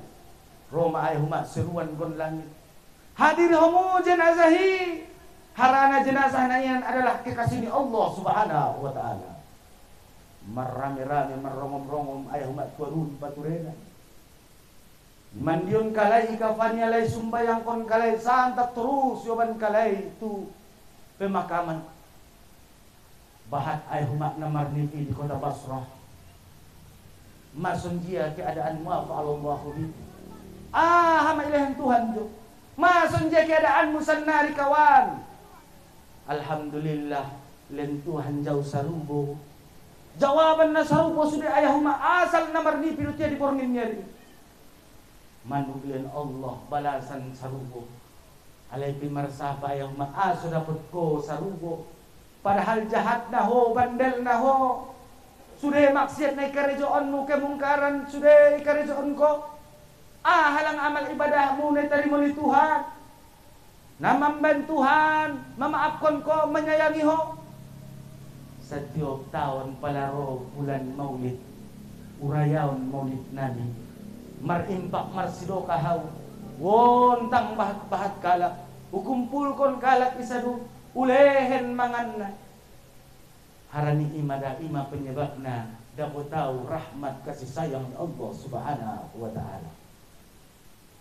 Roma ayah ma seruan kon langit. Hadir homo jenazahi. Harana jenazah nayan adalah kekasih Allah Subhanahu wa taala. Marame-rame merongom-rongom ayah umat turun paturena. Mandion kalay ikafanya lay sumbayang kon kalay santak terus yoban kalay tu pemakaman. Bahat ayah umat namarnifi di kota Basrah. Masun dia keadaan muafa Allah bi. Hama ilahan Tuhan jo. Masun dia keadaan musannari kawan. Alhamdulillah lentuhan jauh sarubo. Jawaban na sarubo sudah ayah ma asal namar ni pinutnya di porngin nyari. Manuglian Allah balasan sarubo. Alay pimarsapa ayah ma sudah dapat ko sarubo. Padahal jahat na ho, bandel na ho. Sudah maksiat na ikarejoon mo kemungkaran, sudah ikarejoon ko. Halang amal ibadahmu na tarimo ni Tuhan. Namamban Tuhan, mamaafkan ko, menyayangi ho. Setiap tahun palaro bulan Maulid, urayaon Maulid Nabi, marimpak marsido kahaw, wontang bahat-bahat kalak, ukumpulkon kalak isadu, ulehen manganna. Harani imada ima penyebabna, dapat tahu rahmat kasih sayang Allah Subhanahu wa taala.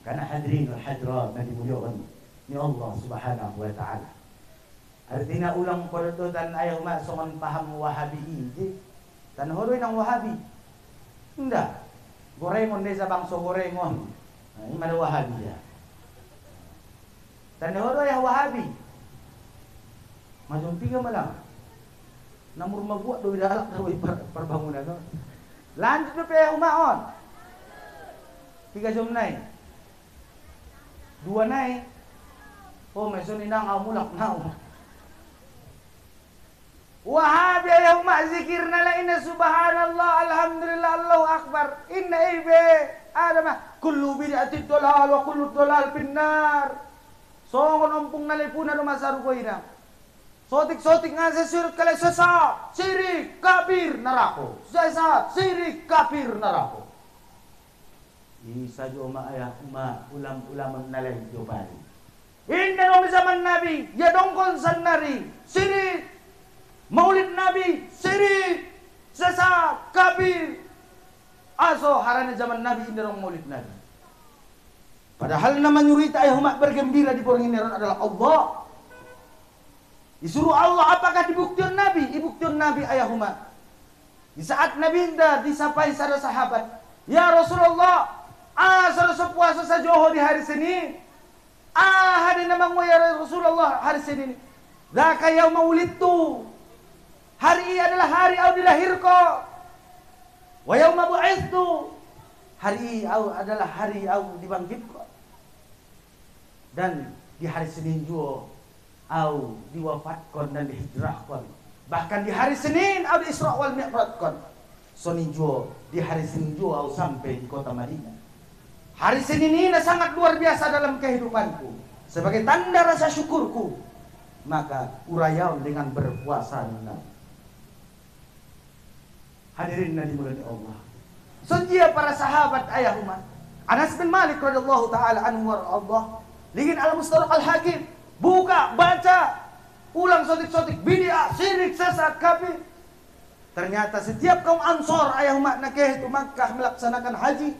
Karena hadirin al-hadrat na dimulyakan ni Allah Subhanahu wa taala. Artinya ulang ko dan ayaw masongan paham Wahabi ini. Tan horoy ng Wahabi. Hindi. Gorengon de sa bangso gorengon. Ini mana Wahabi ya. Tan horoy ya Wahabi. Majumpi ka malang. Namur mabuat do dalak daroy perbangunan no. Lanjut do pe umaon. 3 jam nai. 2 nai. Oh, meso ninang mulak na. Wahabi ayaw zikir na lang ina subhanallah, alhamdulillah, Allahu akbar. Inna ibe, adama, kullu bid'ati dolal wa kullu dolal pinnar. So, kung umpong nalipunan umasaru ko ina. Sotik-sotik nga sa surut kalay sasa, sirik, kabir, narako. Sasa, sirik, kabir, narako. Isa jo maayah ulam-ulam nalay jo bari. Inna nung zaman Nabi, yadongkon san nari, sirik, Maulid Nabi, sirik, sesa, kabir. Aso harana zaman Nabi inda nung Maulid Nabi. Padahal naman yurita ay humak bergembira di porong iniran adalah Allah. Disuruh Allah apakah dibuktikan Nabi? Ibuktikan Nabi ayah humak. Di saat Nabi inda disapai sada sahabat, ya Rasulullah, asal sepuasa sa Joho di hari Senin. Hari namang mo ya Rasulullah hari Senin. Daka yaw maulid tu. Hari ini adalah hari au dilahirko. Wa yaw mabu'ithtu. Hari au adalah hari au dibangkitko. Dan di hari Senin juga au diwafatkan dan dihijrahkan. Bahkan di hari Senin au di Isra wal Mi'rajkan. Soni juga di hari Senin juga au sampai di kota Madinah. Hari Senin ini sangat luar biasa dalam kehidupanku. Sebagai tanda rasa syukurku. maka urayaun dengan berpuasa. Hadirin yang dimuliakan Allah. Sunjia para sahabat ayah umat. Anas bin Malik radhiyallahu taala anhu warḍah. Ligin al-Mustadrak al-Hakim. Buka, baca, ulang sotik-sotik bid'ah, syirik, sesat, kafir. Ternyata setiap kaum Ansor ayah umat nakeh itu Makkah melaksanakan haji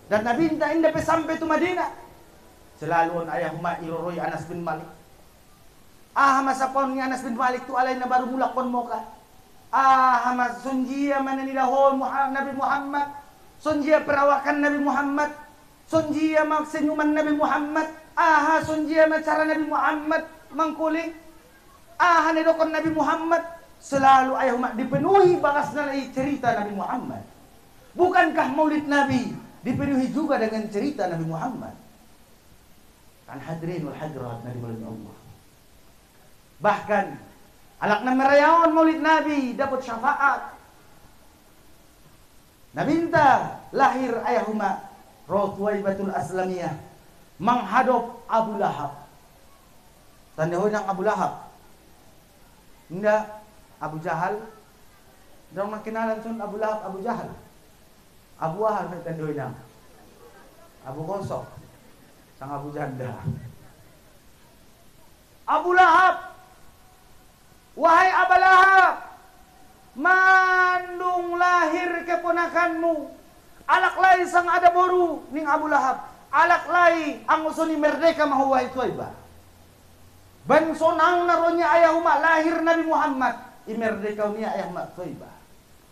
dan Nabi indah sampai itu Madinah. Selalu ayah umat iroroi Anas bin Malik. Masa pon ni Anas bin Malik tu alai na baru mulak pon moka. Mas sunjia mana ni dahol Nabi Muhammad. Sunjia perawakan Nabi Muhammad. Sunjia mak senyuman Nabi Muhammad. Sunjia cara Nabi Muhammad mangkuling. Ni dokon Nabi Muhammad. Selalu ayah umat dipenuhi bakas nalai cerita Nabi Muhammad. Bukankah maulid Nabi dipenuhi juga dengan cerita Nabi Muhammad? Kan hadirin wal hadirat Nabi maulid Allah. Bahkan alakna merayawan maulid Nabi dapat syafaat. Nabi minta lahir ayah umat Rothwaibatul Aslamiyah menghadap Abu Lahab. Tanda honang Abu Lahab. Enggak Abu Jahal, dong makinalan sun Abu Lahab, Abu Jahal, Abu Wahal may tandoy na, Abu Kosok, sang Abu Janda, Abu Lahab, wahai Abu Lahab, mandung lahir keponakanmu, alak lai sang ada boru ning Abu Lahab, alak lai ang usuni merdeka mahuwai tuaiba, ban sonang naronya ayah umat lahir Nabi Muhammad. Imerdekau niya ayah mak Thaibah.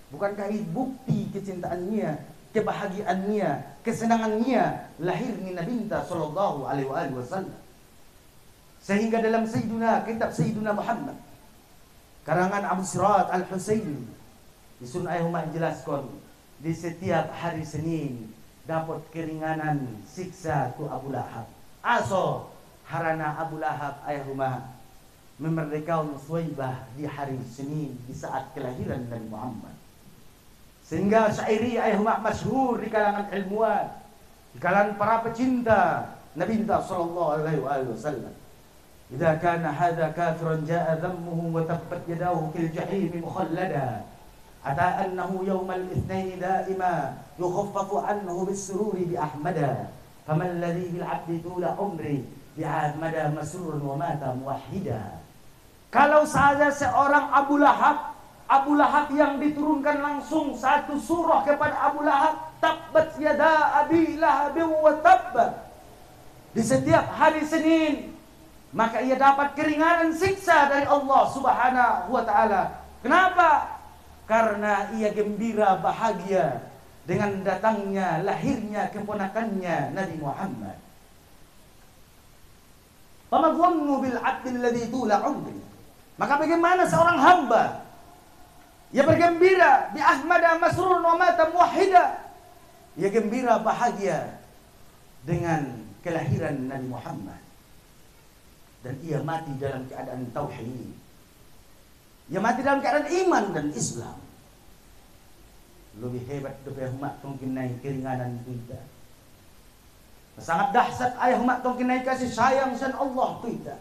Bukankah ini bukti kecintaannya, kebahagiaannya, kesenangannya lahir ni Nabi sallallahu alaihi wasallam. Sehingga dalam kitab Sayyiduna Muhammad karangan Abu Sirat Al-Husaini disun ayah mak jelaskan di setiap hari Senin dapat keringanan siksa tu Abu Lahab. Aso harana Abu Lahab ayah mak memerdekakan Thaibah di hari Senin di saat kelahiran Nabi Muhammad. Sehingga syairi ayah mak masyhur di kalangan ilmuwan, di kalangan para pecinta Nabi sallallahu alaihi wasallam. Idza kana hadza kafiran jaa dhammuhu wa tabbat yadahu fil jahim mukhallada. Ata annahu yawmal itsnain daima yukhaffafu anhu bis-sururi bi ahmada. Faman alladhi bil 'abdi tula umri bi ahmada masrurun wa mata muwahhida. Kalau saja seorang Abu Lahab yang diturunkan langsung satu surah kepada Abu Lahab, tabbat yada abi lahabin wa tabbat, di setiap hari Senin, maka ia dapat keringanan siksa dari Allah Subhanahu wa taala. Kenapa? Karena ia gembira bahagia dengan datangnya lahirnya keponakannya Nabi Muhammad. Famadhannu bil 'abdi alladhi tula 'umri. Maka bagaimana seorang hamba ia bergembira bi ahmada masrurun wa mata muwahhida, ia gembira bahagia dengan kelahiran Nabi Muhammad dan ia mati dalam keadaan tauhid, ia mati dalam keadaan iman dan Islam. Lebih hebat daripada umat tongkin naik keringanan kita. Sangat dahsyat ayah umat tongkin naik kasih sayang san Allah kita.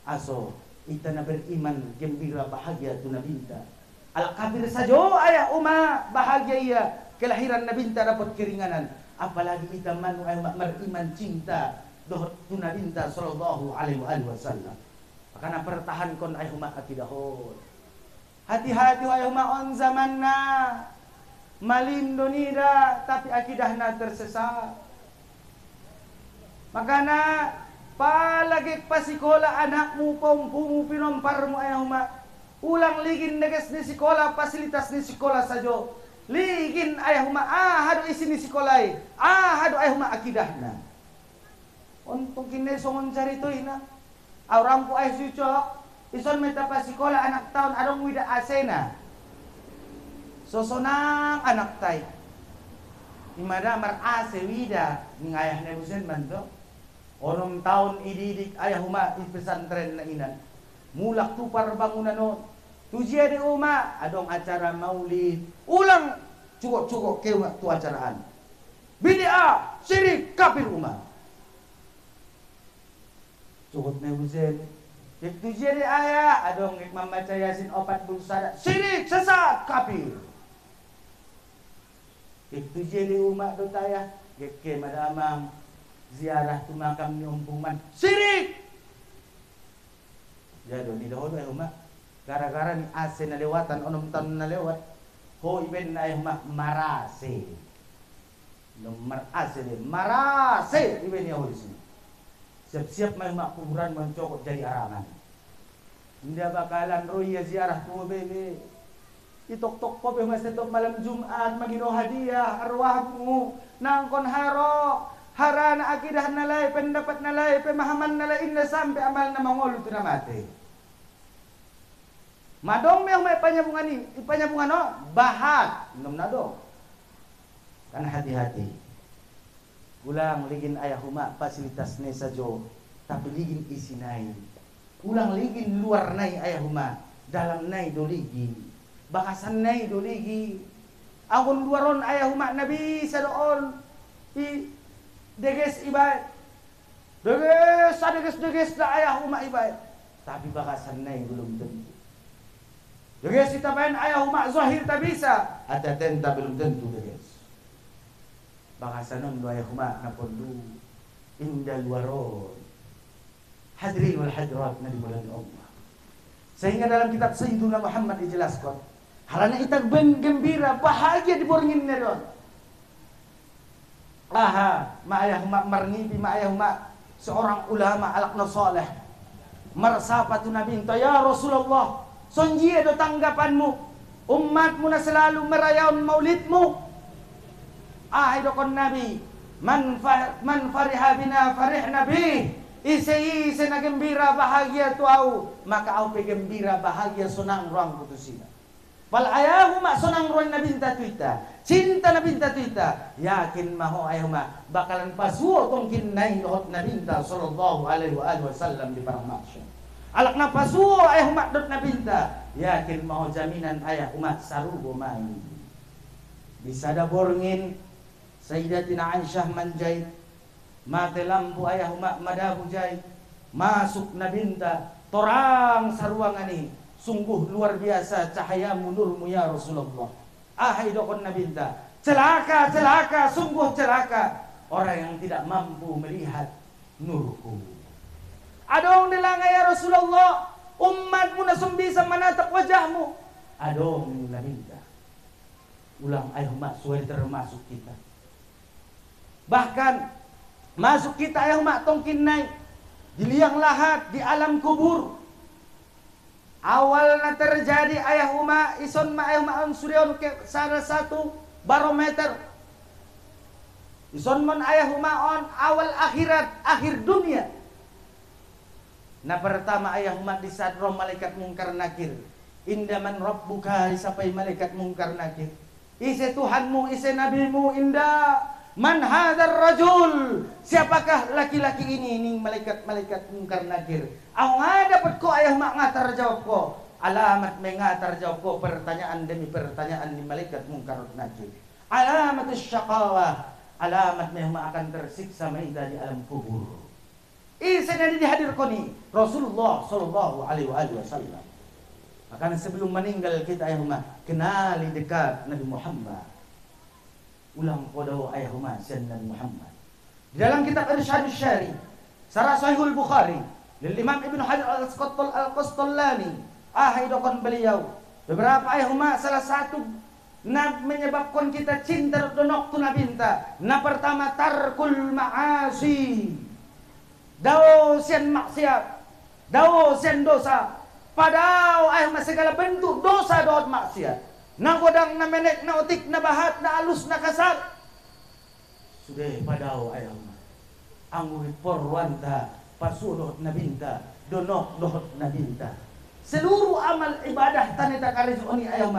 Aso kita na beriman gembira bahagia tu nabinta. Al kafir saja ayah umat bahagia ia kelahiran nabinta dapat keringanan. Apalagi kita manu ayah umat beriman cinta doh tu nabinta sallallahu alaihi wasallam. Karena pertahankan ayah umat akidahul. Hati-hati ayah umat on zamanna malindonida tapi akidahna tersesat. Makana palagi pasikola anakmu pompumu pinomparmu ayah umat ulang ligin neges ni sekolah fasilitas ni sekolah sajo ligin ayah umat hadu isi ni sekolai hadu ayah umat akidahna untuk kini songon cari tu ina orang ku ayah sucok ison meta pasikola anak tahun adong wida asena sosonang anak tai imada mar ase wida ning ayah nebusen bantu. Orang tahun ididik ayah umat di pesantren na inan. Mulak tupar bangunan no. Tujia di umat adong acara maulid. Ulang cukup-cukup ke tu acaraan. Bid'ah, syirik, kafir umat. Cukup nebusen Itu jadi ayah, adong membaca Yasin 40 sadat, syirik, sesat, kafir. Itu jadi umat dotaya, geke madamang ziarah tu makam ni umpuman, syirik. Ya do ni dahulu ya umat, gara-gara ni ase na lewatan, onom tan na lewat, ho iben na umat marase. Nomor ase ni marase iben ya di sini. Siap-siap may mak kuburan mencokot jadi arangan. Hindi bakalan roy ya ziarah mo bebe. Itok-tok ko be mas tok malam Jumat magino hadiah arwahmu nangkon haro harana akidah nalay pendapat nalay pemahaman nalay inna sampai amal na mangol tu na mati. Madong may panyabungan ni, ipanyabungan no bahat nom na do. Kan hati-hati. Ulang ligin ayah huma fasilitas ne sajo tapi ligin isi nai. Ulang ligin luar nai ayah huma dalam nai do ligi. Bakasan nai do ligi. Agun luaron ayah huma nabi sadoon i deges ibad. Deges da ayah huma ibad. Tapi bakasan nai belum tentu. Deges kita main ayah huma zahir tak bisa. Ada tenta belum tentu deges. Bakasanon ayah huma napondu indah luaron. Hadirin wal hadirat na dimuliakan Allah. Sehingga dalam kitab Sayyiduna Muhammad dijelaskan, harana itag gembira, bahagia diborngin neron. Aha, ma'ayah mak marngipi, ma'ayah mak seorang ulama alakna saleh. Marsapatu nabi ya Rasulullah, sonjie do tanggapanmu, umatmu na selalu merayaun maulidmu. Ahai dokon nabi, man fariha bina farih nabi. Ise na gembira bahagia tu au, maka au pe gembira bahagia sonang ruang putusina. Bal ayahu mak sonang ruang nabinta tuita, cinta nabinta tuita, yakin maho ayahu mak bakalan pasuo tongkin nai dohot nabinta sallallahu alaihi wasallam di parang maksud. Alak na pasuo ayahu mak dot nabinta, yakin maho jaminan ayahu mak sarubo main. Bisa da borngin Sayyidatina Aisyah manjait mate lampu ayah mak madahu jai masuk nabinta torang saruangan ini sungguh luar biasa cahaya nurmu ya Rasulullah. Ahai dokon nabinta, celaka sungguh celaka orang yang tidak mampu melihat nurku. Adong dilanga ya Rasulullah, umatmu nasum bisa menatap wajahmu. Adong nabinta, ulang ayah mak suai termasuk kita. Bahkan masuk kita ayah mak tongkin naik di liang lahat di alam kubur. Awalnya terjadi ayah mak ison mak ayah mak suryon ke salah satu barometer. Ison mon ayah mak on awal akhirat akhir dunia. Nah pertama ayah mak di saat roh malaikat mungkar nakir. Indaman rabbuka disapai malaikat mungkar nakir. Ise Tuhanmu, ise nabimu indah. Man hadzal rajul, siapakah laki-laki ini malaikat-malaikat mungkar nakir. Au dapat ko ayah mak ngatar jawab ko. Alamat mengatar jawab ko pertanyaan demi pertanyaan di malaikat mungkar nakir. Alamat syaqawah, alamat memang akan tersiksa mereka di alam kubur. Isa yang dihadir koni Rasulullah sallallahu alaihi wasallam. Maka sebelum meninggal kita ayah mak kenali dekat Nabi Muhammad. Ulang podo ayah umat Nabi Muhammad. Di dalam kitab Irsyadus Syari, Sarah Sahihul Bukhari, lil Imam Ibnu Hajar Al-Qastallani, ahai dokon beliau, beberapa ayah umat salah satu menyebabkan kita cinta donok tu nabinta. Na pertama tarkul ma'asi. Dao sian maksiat, dao sian dosa. Padahal ayah umat segala bentuk dosa doa maksiat. Na godang na menek na otik na bahat na alus na kasar. Sudah padao ayam. Ang porwanta pasudoh na binta donok dohot na binta. Seluruh amal ibadah tanita karizoni ayam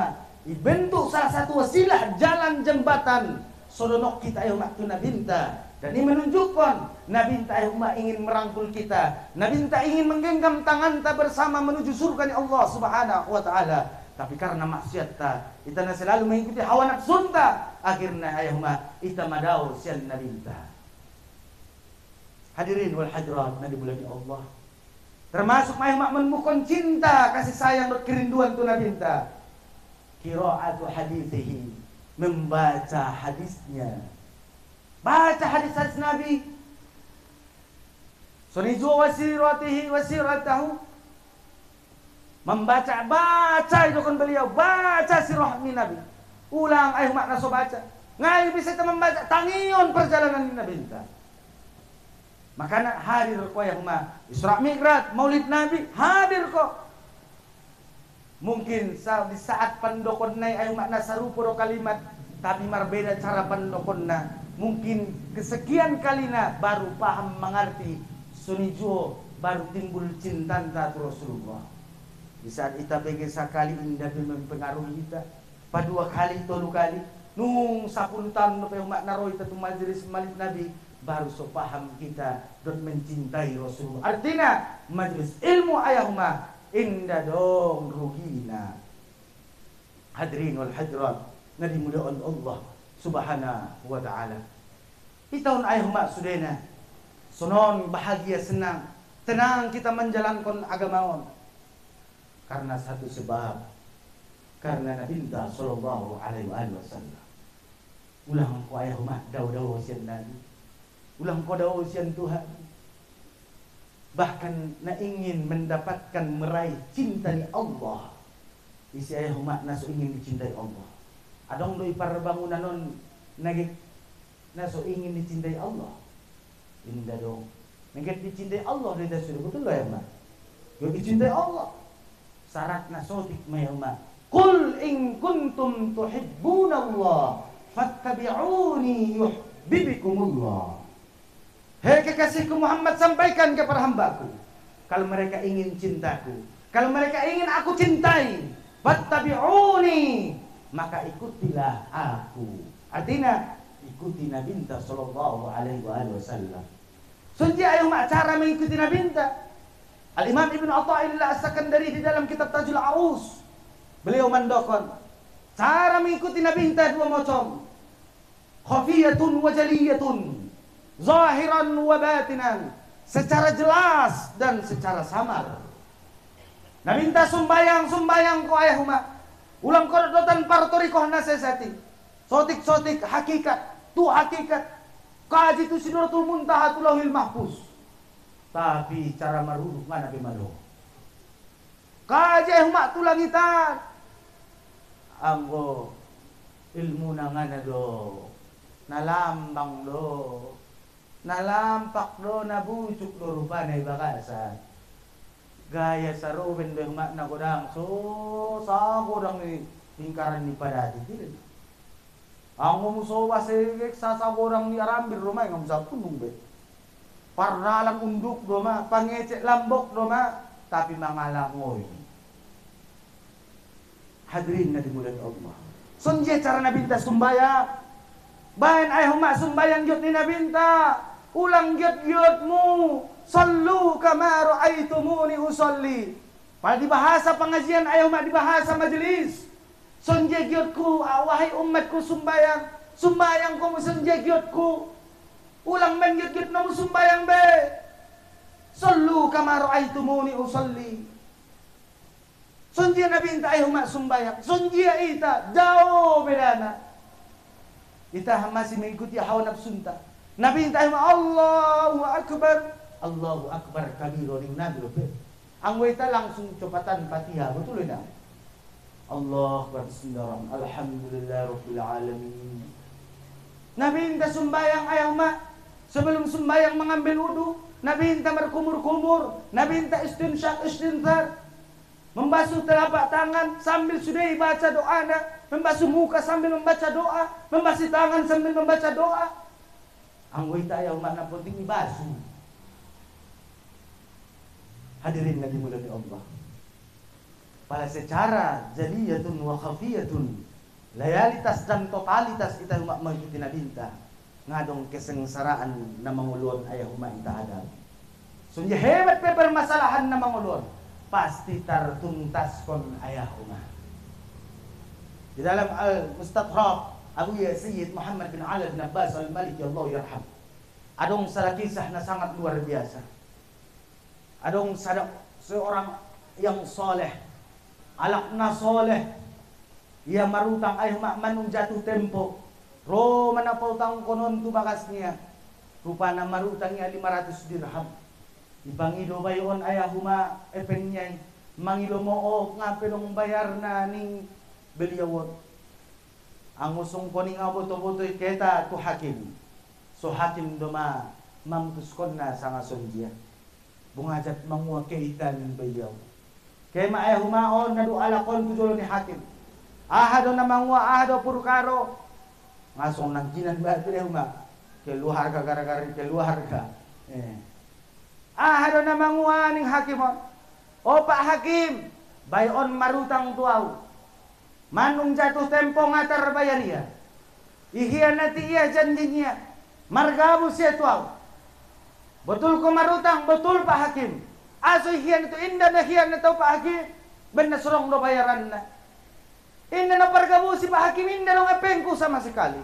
dibentuk salah satu wasilah jalan jembatan sodonok kita ayam tu na binta. Dan ini menunjukkan Nabi ayam ingin merangkul kita. Nabi ingin menggenggam tangan kita bersama menuju surga Allah Subhanahu wa taala. Tapi karena maksiat kita selalu mengikuti hawa nafsu akhirnya ayahma kita madau sian nabinta. Hadirin wal hadirat na dimulai Allah. Termasuk ayah mak menemukan cinta, kasih sayang dan kerinduan tu Nabi enta. Qira'atu hadithihi, membaca hadisnya. Baca hadis-hadis Nabi. Sunizu wasiratihi wasiratahu. Baca itu kan beliau, baca sirah Nabi. Ulang ayah mak naso baca. Ngai bisa kita membaca tangion perjalanan Nabi enta. Makanya hadir kok ayah mak Isra Mi'raj, Maulid Nabi, hadir kok. Mungkin di saat pendokon naik ayah mak nasarupo kalimat, tapi berbeda cara pendokonna. Mungkin kesekian kalinya baru paham mengerti sunijo, baru timbul cinta tu Rasulullah. Di saat kita bagi sekali indah mempengaruhi kita, padua kali, tolu kali, nung 10 tahun lepas umat naroh itu majelis Maulid Nabi, baru so paham kita dan mencintai Rasulullah. Artinya majelis ilmu ayahuma indah dong ruhina. Hadirin wal hadirat, nadi mulia Allah Subhanahu wa ta'ala. Itahun ayahuma sudena sonon bahagia senang tenang kita menjalankan agamaon karena satu sebab, karena Nabi sallallahu alaihi wasallam. Ulang ko ayahuma daw sian Nabi, ulang ko daw sian Tuhan, bahkan na ingin mendapatkan meraih cinta ni Allah. Isi ayahuma naso ingin dicintai Allah. Adong doi parbangunan non nagik naso ingin dicintai Allah. Indah dong. Nagik dicintai Allah dari sudah betul lah ya mak. Yo dicintai Allah. Syarat nasotik mayama. Qul in kuntum tuhibbunallah fattabi'uni yuhibbukumullah. Hei kekasihku Muhammad, sampaikan kepada hambaku, kalau mereka ingin cintaku, kalau mereka ingin aku cintai, fattabi'uni, maka ikutilah aku. Artinya ikuti Nabi sallallahu alaihi wasallam. Sunja ayo mak cara mengikuti Nabi. Al-Imam Ibn Atha'illah As-Sakandari di dalam kitab Tajul Arus, beliau mendokon cara mengikuti Nabi dua macam, khafiyatun wa jaliyatun, zahiran wa batinan, secara jelas dan secara samar. Nabi sumbayang ko ayah mak ulang kodotan partorikoh nasesati sotik hakikat tu hakikat kaji tu Sidratul Muntaha tu Lauhil Mahfuz. Tapi cara maruduk mana bimado. Kaji mak tu langitan. Anggo ilmu nangana do. Nalambang do. Nalampak do, nabucuk do rupanay bakasan. Gaya sa Ruben do mak na godang. So sa godang ni tingkaran ni padati tidak. Ang umusowa segek sa godang ni arambir rumay ngam sa punung be. Parnalang unduk doma, pangecek lambok doma, tapi mangalangoy. Hadirin na dimulai Allah. Sunje cara Nabi ta sumbayang. Bahan ayah mak sumbayang gyud ni Nabi ta. Ulang gyud-gyudmu. Sallu kama ra'aitumuni usolli. Pada di bahasa pengajian ayah mak di bahasa majelis. Sunje gyudku, wahai umatku sumbayang. Sumbayang ko sunje gyudku. Ulang men gyud namu sumbayang be. Sallu kama ra'aitumuni usolli. Sunjia Nabi inta ayo mak sumbayang. Sunjia ita jauh bedana. Ita masih mengikuti hawa nafsunta. Nabi inta ayo mak Allahu akbar. Allahu akbar kabiro ning Nabi be. Ang wita langsung cepatan Fatihah, betul tidak? Allah bersendirian. Alhamdulillah rabbil alamin. Nabi inta sumbayang ayo mak. Sebelum sembahyang mengambil wudu, Nabi minta berkumur-kumur, Nabi minta istinsyak, membasuh telapak tangan sambil sudah baca doa, membasuh muka sambil membaca doa, membasuh tangan sambil membaca doa. Anggota yang mana penting dibasuh. Hadirin Nabi mulia Allah. Pada secara jaliyatun wa khafiyatun, loyalitas dan totalitas kita umat mengikuti Nabi minta. Ngadong kesengsaraan na mangulon ayah umat ita hadap. Sunja hebat pe permasalahan na mangulon, pasti tertuntas kon ayah umat. Di dalam Al-Mustadrak Abu Sayyid Muhammad bin Ali bin Abbas Al-Maliki Allah yarham. Adong salah kisah na sangat luar biasa. Adong seorang yang soleh, alakna soleh, ia marutang ayah mak manung jatuh tempo, ro mana pautang konon tu bakasnya, rupana marutangnya 500 dirham. Ibangido bayon ayah huma epennya, mangilo mo ngapelong bayar na ning beliau. Ang usong ko ning aboto-boto keta tu hakim. So hakim doma mamutuskon na sa ngason dia. Bungajat manguha kaitan beliau. Kaya maaya humaon na alakon tujulo ni hakim. Ahado na manguha, ahado purkaro. Ngasong nagjinan ba ito huma. Keluar ka gara-gara keluar ka. Ahado na manguha ning hakim. O Pak Hakim, bayon marutang tuaw. Manung jatuh tempo ngatar bayar ia. Ihianati ia janjinya. Margabus ya tuaw. Betul ko marutang, betul Pak Hakim. Aso hian itu indah na hian na tau Pak Hakim. Benar serong do bayaran na. Indah na pargabusi Pak Hakim, indah dong epengku sama sekali.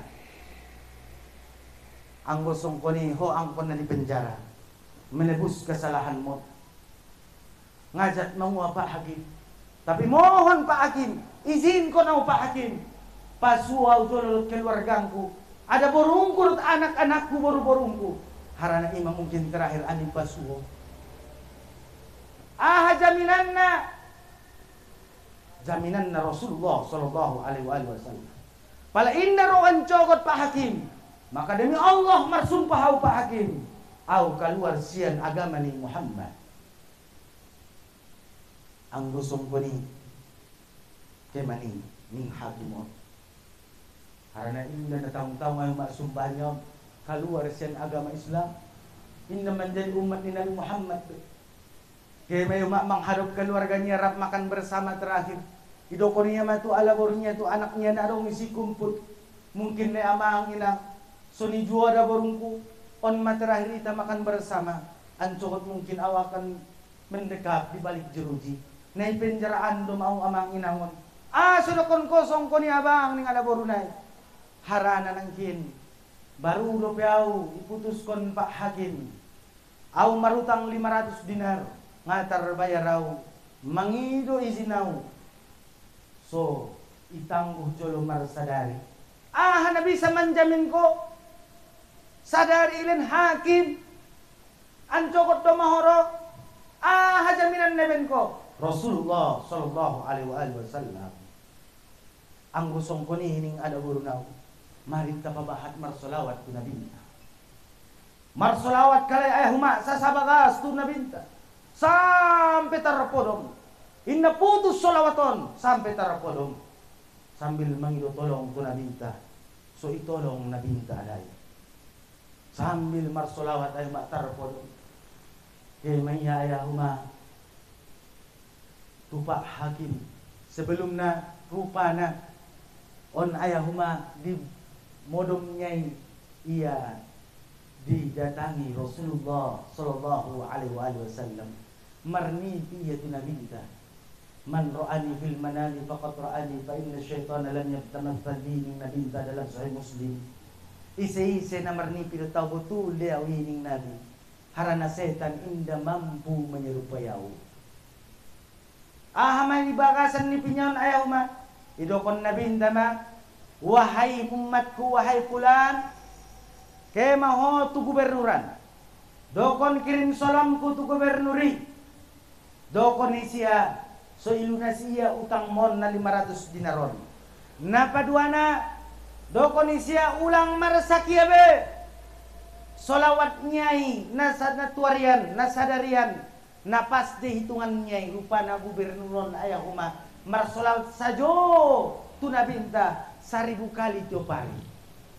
Ang gosong ko ni ho ang ko na di penjara. Menebus kesalahan mo. Ngajat manguha Pak Hakim. Tapi mohon Pak Hakim, izin ko na Pak Hakim. Pasuaw tulot keluargangku. Ada borungku anak-anakku boru-borungku. Harana imam mungkin terakhir ani pasuo. Jaminanna Rasulullah sallallahu alaihi wasallam. Pala inna roan cogot Pak Hakim. Maka demi Allah marsumpah au Pak Hakim. Au keluar sian agama ni Muhammad. Ang gusong ko ni kemani ning hakimot. Harana inna na taong-taong ay marsumpah niyo. Keluar sian agama Islam, inna menjadi umat ni Nabi Muhammad. Kaya may mangharap keluarganya rap makan bersama terakhir. Idoko niya matu alabornya tu anaknya na dong isi kumpul. Mungkin na amang ina suni juara borungku on terakhir kita makan bersama. Ancokot mungkin awakan mendekap di balik jeruji. Nay penjaraan do mau amang inangon. Sudah kon kosong ko ni abang ning ada borunay. Harana nangkin. Baru dopeau iputuskon Pak Hakim. Au marutang 500 dinar ngatar bayarau mangido izinau. So itangguh jolo marsadari. Na bisa menjamin ko sadari ilen hakim ancokot do mahoro. Jaminan neben ko Rasulullah sallallahu alaihi wasallam. Ang gusong ko ni hining ada burunau. Mari kita pabahat marsolawat tu nabinta. Marsolawat kalay ay huma sa sabagas tu nabinta. Sampai tarapodong. Inna putus solawaton sampai tarapodong. Sambil mangido tolong tu nabinta. So itolong nabinta alay. Sambil marsolawat ay huma tarapodong. Kaya maya ay huma tu Pak Hakim. Sebelum na rupa na on ayah huma di modomnya ia didatangi Rasulullah sallallahu alaihi wasallam. Marni piyatu nabinta. Man ra'ani fil manami faqad ra'ani fa inna syaitana lam yatamathal bi nabinta dalam sahih Muslim. Ise na marni pinataw betul dia wining nabi. Harana setan inda mampu menyerupayau. May bagasan ni pinyaon ayaw ma. Idokon nabinta ma. Wahai umatku, wahai fulan, kemaho tu gubernuran. Dokon kirim salamku tu gubernuri. Dokon isia so ilunasia utang mon na 500 dinaron. Napaduana dokon isia ulang marasakia be. Solawat nyai nasadatuarian, nasadarian, napas de hitungan nyai rupa na gubernuron ayahuma marsolawat sajo tu nabinta 1000 kali tiap hari.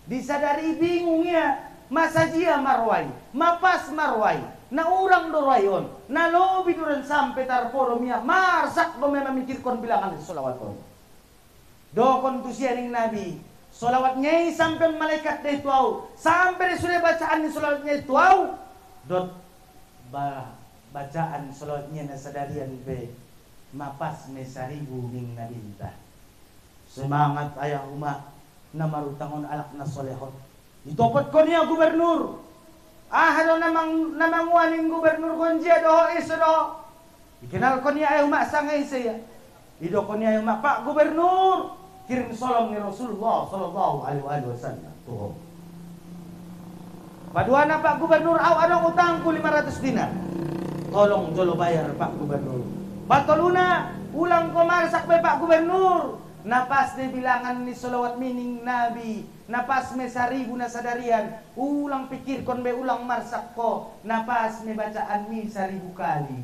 Disadari bingungnya masa jia marwai, mapas marwai, na urang doroyon, na lobi duran sampai tarporomia, marsak do memikirkan bilangan solawaton. Dokon tu sianing nabi, solawatnya sampai malaikat de tuau, sampai sudah bacaan ni solawatnya tuau, dot bacaan solawatnya na sadarian be, mapas me 1000 ning nabinta. Semangat ayah umat na marutangon alak na solehot. Itopot ko niya gubernur. Ano namang waning gubernur konje doho iso do. Dikenal ko niya ayaw sangay saya. Ido ko niya ayaw Pak Gubernur. Kirim solong ni Rasulullah sallallahu alaihi wasallam. Tuh. Paduana Pak Gubernur, anong utang ko 500 dinar. Tolong jolo bayar Pak Gubernur. Patoluna, ulang ko marsak bay Pak Gubernur. Napas ni bilangan ni solawat mining Nabi. Napas me 1000 na sadarian. Ulang pikir kon be ulang marsak ko. Napas me bacaan mi 1000 kali.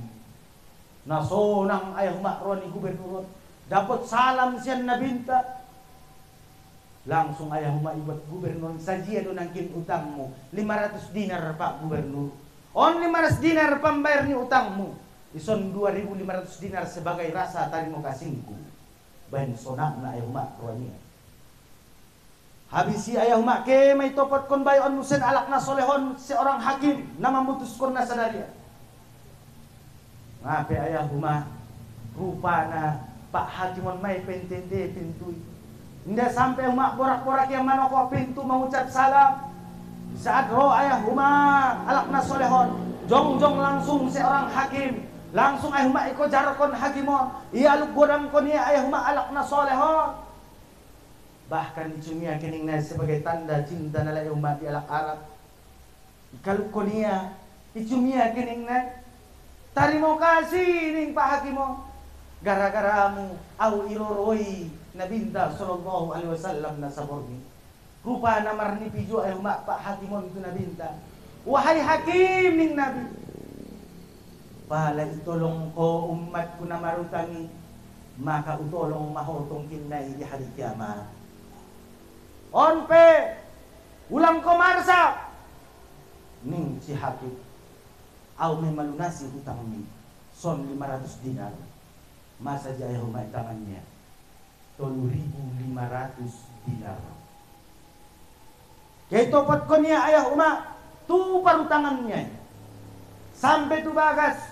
Nasonang ayaw makron ni Gubernur. Dapat salam siyan na binta. Langsung ayaw maibat Gubernur. Sajiya doon ang utang mo. 500 dinar Pak Gubernur. On 500 dinar pambayar ni utang mo. Ison 2.500 dinar sebagai rasa tadi mo kasingku. Bahan sonang na ayaw makron niya. Habis si ayaw ke may topot kon bayon musen alak na solehon seorang hakim na mamutus kon na sadarian. Ngape ayaw rupa na Pak Hakimon may pentende pintu. Hindi sampai borak-borak yang mana ko pintu mengucap salam. Saat roh ayah alak na solehon, jong langsung seorang hakim, langsung ayah iko jarokon hakimon, ialuk godam ko niya ayah alak na solehon. Bahkan cumia kining na sebagai tanda cinta na ayah di alak Arab. Ikaluk ko niya, icumia kining na, tarimo kasih ning Pak Hakimon. Gara-garamu au iroroi nabinta sallallahu alaihi wasallam na saborni. Rupa namar ni pijo ay Pak Hakimon itu nabinta. Wahai hakim ning nabi. Pala itolong ko umat ko na marutangi, maka utolong mahotong kinay di hari kiamat. Onpe ulang ko marsa ning si hakim. Au may malunasi utang ni son 500 dinar. Masa jaya humay tangannya 3.500 dinar. Kaya topat ko niya ayah tu paru tangannya sampai tu bagas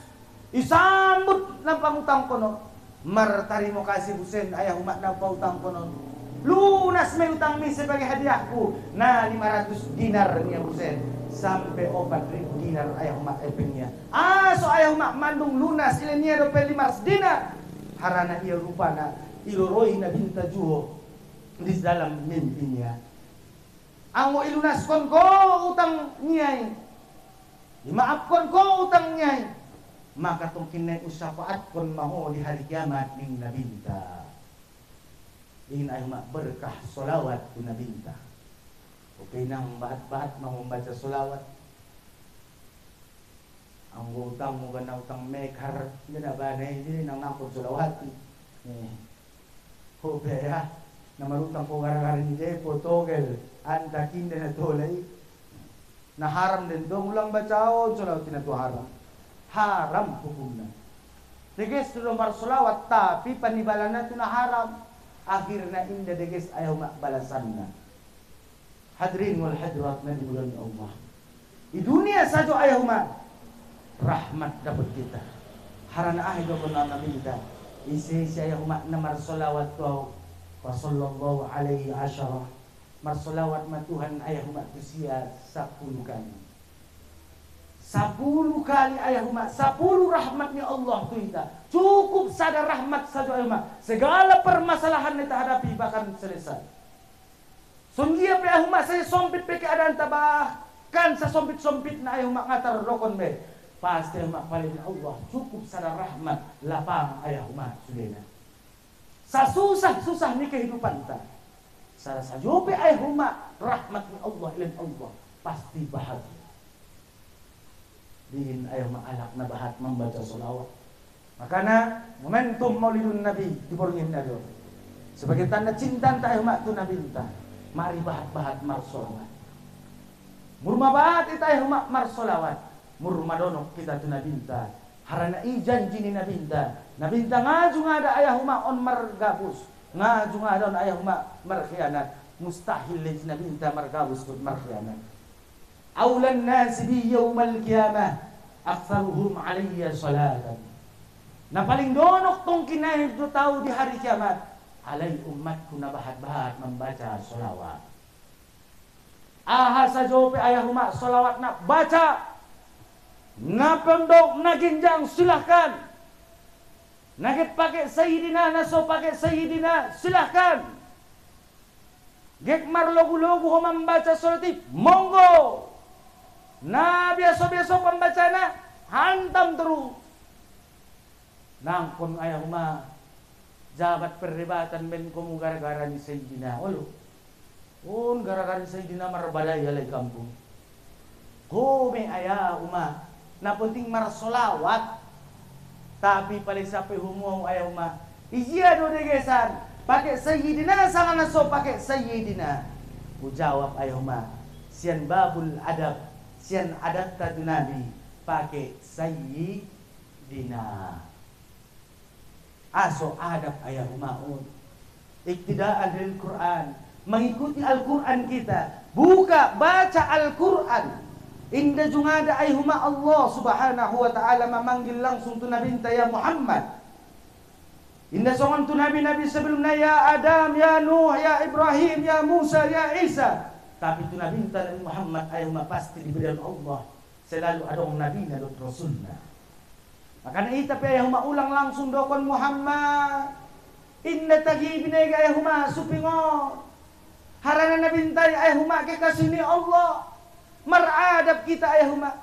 isambut ng pangutang ko no. Martari mo kasih busen ayah ng pautang ko no. Lunas may utang mi sebagai hadiahku na 500 dinar niya busen sampai 4.000 dinar ayah epengnya. So ayah mandung lunas ilan niya do 500 dinar. Harana ia rupana iloroi na binta juho di dalam mimpinya. Ang ilunaskon ko utang niyay, imaafkon ko utang niyay, maka tong kinay usapaat kon maho di hari kiamat ning nabinta. Ingin ay berkah solawat ku nabinta. Okay nang bahat-bahat membaca solawat. Ang utang mo gana utang mekar gana banay din nang nakon sulawati ya na marutang ko gara-gara ni Jepo togel anda kinda na tolay na haram din do ulang bacaon sulawati na to haram hukumna deges tulong marsulawat tapi panibalan na to na haram akhirna inda deges ayaw makbalasan na. Hadirin wal hadirat na di bulan Allah di dunia saja ayaw rahmat dapat kita. Harana ahido ko na naminta. Isi siya umat na marsolawat ko. Wasallallahu alaihi asyara. Marsolawat matuhan ayah umat tu siya 10 kali. 10 kali ayah umat. 10 rahmatnya Allah tu kita. Cukup sadar rahmat saja ayah umat. Segala permasalahan kita hadapi bahkan selesai. Sungguh ayah umat saya sompit pe keadaan tabah. Kan sa sompit-sompit na ayah umat ngatar rokon be. Pasti mak paling Allah cukup sadar rahmat lapang ayah umat sudena. Sasusah-susah ni kehidupan ta. Salah sajope ayah umat rahmat ni Allah ilan Allah pasti bahagia. Din ayah umat alak na bahat membaca solawat. Makana momentum maulidun Nabi diborngin Nabi. Sebagai tanda cinta ayah umat tu Nabi ta. Mari bahat-bahat marsolawat. Murma bahat ita ayah umat marsolawat. Murmadonok kita tu nabinta harana janji ni nabinta ngaju ngada ayah huma on margabus ngaju ngada on ayah huma markhianat mustahil lin nabinta margabus kut markhianat aulan nas bi yaumal qiyamah aktsaruhum alayya salatan na paling donok tong kinay do tahu di hari kiamat alai umatku na bahat-bahat membaca solawat aha sajope ayah huma solawat nak baca na pendok na ginjang silahkan Nagit pakai Sayyidina, naso pakai Sayyidina, silahkan. Gek marlogu-logu ho membaca surat itu, monggo. Nah biasa-biasa pembacana, hantam terus. Nangkon ayah rumah, jabat perdebatan ben komu gara-gara ni Sayyidina. Olo, gara-gara ni Sayyidina marbadai alai kampung. Kome ayah rumah, na penting marsolawat. Tapi paling sampai humong ayah rumah, iya do degesan, pakai Sayyidina sangat naso pakai Sayyidina. Ku jawab ayah rumah, sian babul adab, sian adat tadu Nabi, pakai Sayyidina. Aso adab ayah rumah, iktidaan dari Quran, mengikuti Al-Quran kita, buka baca Al-Quran. Inda jungada ayhuma Allah subhanahu wa ta'ala memanggil langsung tu Nabi ya Muhammad. Inda songan tu Nabi-Nabi sebelumnya ya Adam, ya Nuh, ya Ibrahim, ya Musa, ya Isa. Tapi tu Nabi Muhammad ayhuma pasti diberikan Allah. Selalu ada orang Nabi dan Rasulnya. Makanya itu tapi ayhuma ulang langsung dokon Muhammad. Inda tagi binega ayhuma supingo. Harana Nabi ayhuma ke kasini Allah. Meradab kita ayah umat.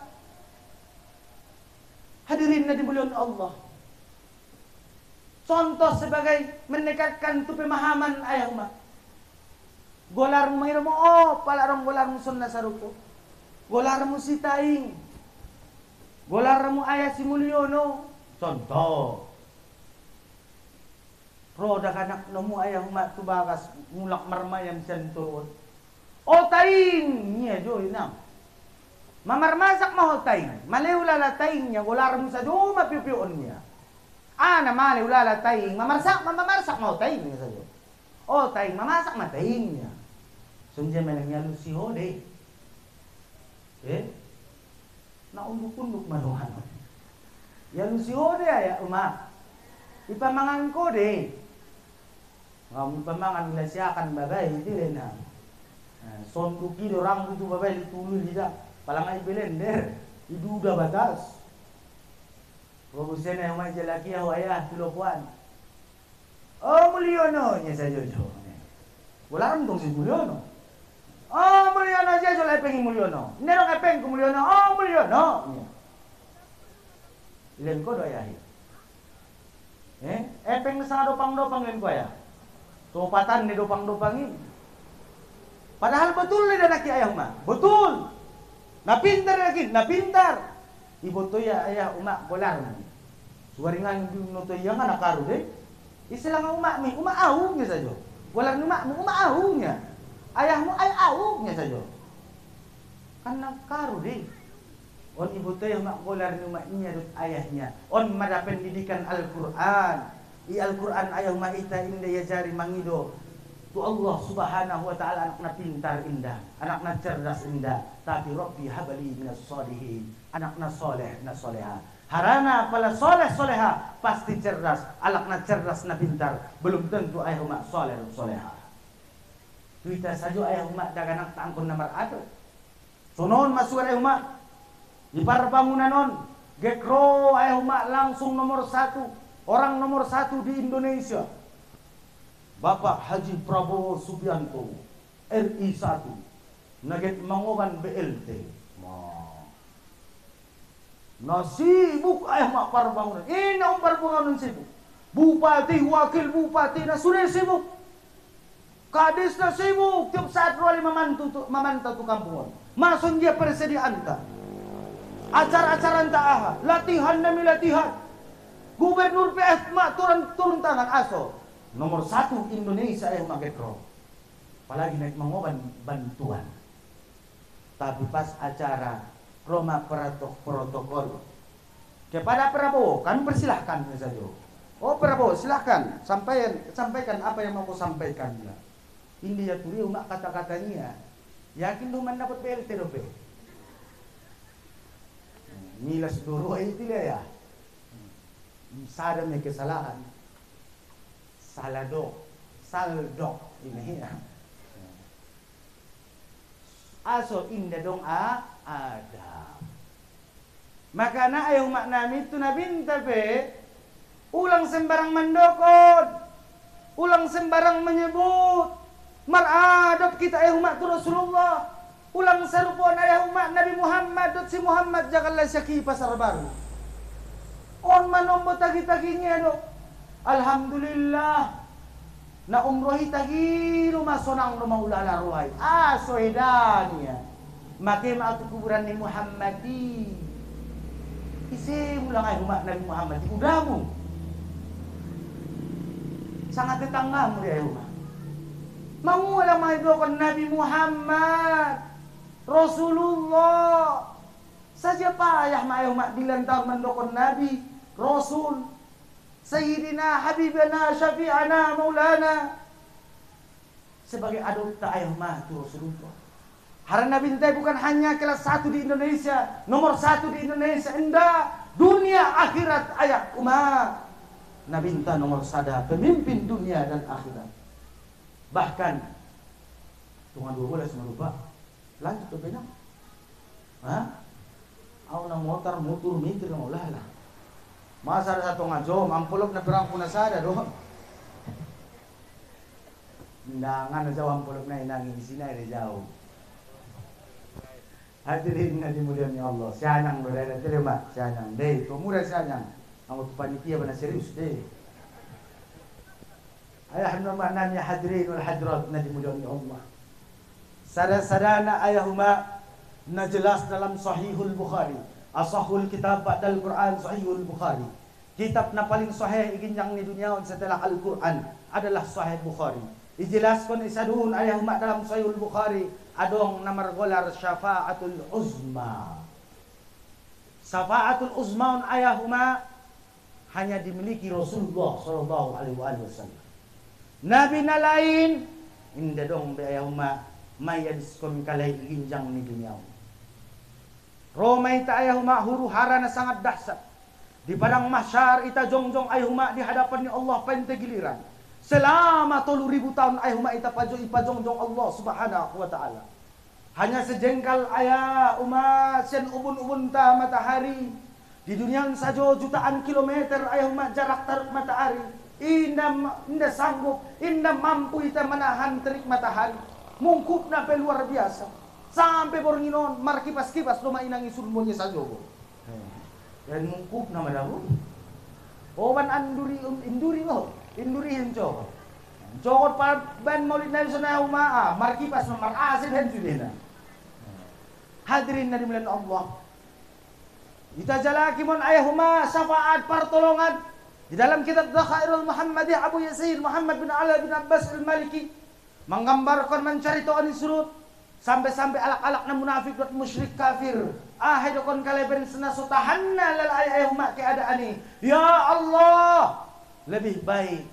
Hadirin yang dimuliakan Allah. Contoh sebagai menekatkan tu pemahaman ayah umat. Golarmu mahirmu palarong golarmu sunnah saruko. Golarmu si taing. Golarmu ayah si mulyono. Contoh. Roda kanak nomu ayah umat tu bagas mulak marmayam sian turun. O taing niya jo inang. Mamarmasak maho taing. Maliwala taingnya golarmu sa jo mapipion niya. Ana maliwala taing. Mamarsak maho taing niya sa jo. O taing mamasak mataing niya. Sunja menangyalu si hode. Naunduk-unduk manuhan. Yalu si hode ya umat. Ipamangan ko de. Ngamu pamangan nila siya akan bagay di na. Sonduki orang itu babay ditulul tidak. Palang ay belender. Iduda batas. Bagusin na yung mga jalaki ako ayah tulokuan. Oh mulyono niya sa Jojo. Wala rin tong si mulyono. Oh mulyono siya so lepeng mulyono. Nero epeng ko mulyono. Oh mulyono. Ilan ko do ayah. Epeng na sa dopang-dopang yan ko ayah. Tupatan ni dopang-dopangin. Padahal betul na anak ayah umah. Betul. Napintar lagi, napintar. Ibu to ya ayah umah bolar. Suwaringan yung to yang anak karu deh. Istilah umah mi, umah aunya saja. Bolar umah aunya. Ayahmu ay aunya saja. Karena karu deh. On ibu to yang mak bolar umah inya dut ayahnya. On mada pendidikan Al-Qur'an. I Al-Quran ayah ma'ita inda ya jari mangido. Tu Allah subhanahu wa ta'ala anakna pintar indah. Anakna cerdas indah. Tapi Rabbi habali minas solihin. Anakna soleh na soleha. Harana pala soleh soleha. Pasti cerdas. Anakna cerdas na pintar. Belum tentu ayah mak soleh soleha. Tuita saja ayah mak daganak tangkon namar ato. Sonon masuk ayah mak. Di parbangunan non. Gekro ayah mak langsung nomor 1. Orang nomor 1 di Indonesia, Bapak Haji Prabowo Subianto, RI 1, Nagit Mangogan BLT. Nah sibuk ayah mak parbangunan. Ini parbangunan sibuk. Bupati, wakil bupati, na sudah sibuk. Kadis na sibuk. Tiap saat ruali memantau tu kampungan. Masuk dia persediaan tak. Acara-acara entah latihan demi latihan. Gubernur PS mak turun tangan aso. Nomor 1 Indonesia yang magekro. Apalagi naik mengoban bantuan. Tapi pas acara Roma protokol kepada Prabowo, kami persilahkan saja. Oh Prabowo silahkan sampaikan apa yang mau kau sampaikan. Ini ya tuli umak kata-katanya. Yakin lu mendapat BLT dope. Milas dulu itu ya. Sadamnya kesalahan. Saldo ini ya. Aso indah dong ada. Makanya ayo maknami itu nabi tabe ulang sembarang mendokon, ulang sembarang menyebut maradab kita ayah umat Rasulullah, ulang serupuan ayah umat Nabi Muhammad si Muhammad janganlah syaki pasar baru. On manombo tagi-taginya do. Alhamdulillah na umrohi tagi rumah sonang rumah ulala ruhai. Soedania. Makai maaf kuburan ni Muhammadi. Isi ulang ayah umat Nabi Muhammad udamu. Sangat tetanggamu dia umat. Mangulang mahidupkan Nabi Muhammad Rasulullah. Saja payah ma'ayah umat dilantar mendokon Nabi Rasul Sayyidina Habibana Syafi'ana Maulana sebagai adopta ayah umat Rasulullah. Harana bintai bukan hanya kelas 1 di Indonesia, nomor 1 di Indonesia, enggak, dunia akhirat ayah umat. Nabi bintai nomor 1, pemimpin dunia dan akhirat. Bahkan tunggu 12 merupa lanjut ke benang. Aku nang motor mutur mikir mau lah. Masa ada satu ngajom ampulok na perang puna sada do. Ndangan jauh ampulok na inangin di sini ada jauh. Hadirin yang dimuliakan Allah, sianang do dai terima, sianang deh, pemuda sianang. Ang panitia bana serius deh. Ayah nama ya hadirin wal hadirat na dimuliakan Allah. Sada-sadana ayahuma na jelas dalam Sahihul Bukhari. Asahul kitab ba'dal Quran Sahihul Bukhari. Kitab na paling sahih iginjang ni dunia setelah Al-Quran adalah Sahih Bukhari. Ijelaskan isadun ayahuma dalam Sahihul Bukhari adong namar golar syafaatul uzma. Syafaatul uzma ayahuma hanya dimiliki Rasulullah sallallahu alaihi wasallam. Nabi na lain inda dong be ayahuma mayadiskon kalay iginjang ni dunia. Romay ta ayahuma huru hara na sangat dahsyat. Di padang mahsyar ita jongjong ayahuma di hadapan ni Allah pente giliran. Selama 3000 tahun ayahuma ita ipajongjong Allah subhanahu wa ta'ala. Hanya sejengkal ayah umat sen ubun-ubun ta matahari. Di dunia saja jutaan kilometer ayahuma jarak tarik matahari. Indah sanggup, indah mampu ita menahan terik matahari. Mungkup na pe luar biasa. Sampai bornginon markipas-kipas rumah inang isulmonya saja. Dan mungkup nama dahu. Oban induri henco. Cokot pa ban maulid nabi sallallahu alaihi markipas nomor asin henco dina. Hadirin na dimuliakan Allah. Kita jalaki mon ayahuma syafaat pertolongan di dalam kitab Dzakhairul Muhammadi Abu Yasir Muhammad bin Ala bin Abbas al-Maliki menggambarkan menceritakan surut sampai-sampai alak-alak na munafik dan musyrik kafir. Dokon kaleben senaso tahanna lal ayahuma keadaani. Ya Allah, lebih baik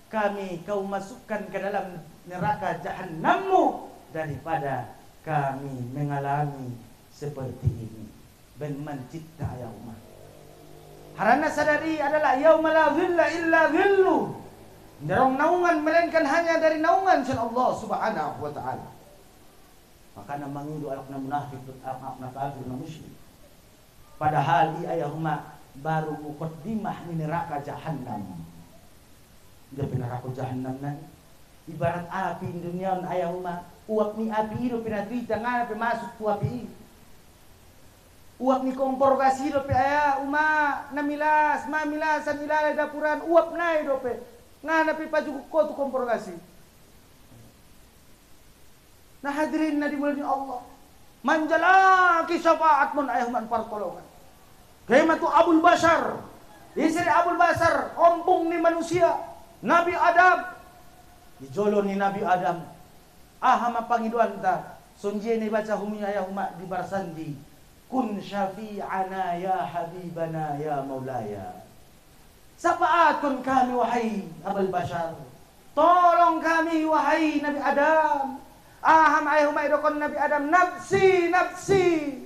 kami kau masukkan ke dalam neraka jahannammu daripada kami mengalami seperti ini. Ben mencipta ayahuma. Harana sadari adalah yauma la dhilla illa dhillu. Darong naungan melainkan hanya dari naungan sel Allah subhanahu wa ta'ala. Maka namang itu alak na munafik alak na kafir na musyrik. Padahal ayahuma baru muqaddimah ni neraka jahannam. Dia neraka jahannam nan ibarat api di dunia ayahuma uap ni api itu pinatuita ngana pe masuk tu api. Uap ni kompor kasih do pe ayahuma namilas mamilasan ilala dapuran uap nai do pe ngana pe paju ko tu kompor kasih. Nah hadirin na dimuliakan Allah. Manjalaki syafaat mun ayahman pertolongan. Kaimatu Abul Bashar. Istri Abul Bashar, ompong ni manusia. Nabi Adam. Dijolo ni Nabi Adam. Ahama pangiduan ta. Sunjie ni baca humi ayahuma di barsandi. Kun syafi'ana ya habibana ya maulaya. Syafaatun kami wahai Abul Bashar. Tolong kami wahai Nabi Adam. Aham ayahuma idokon Nabi Adam nafsi nafsi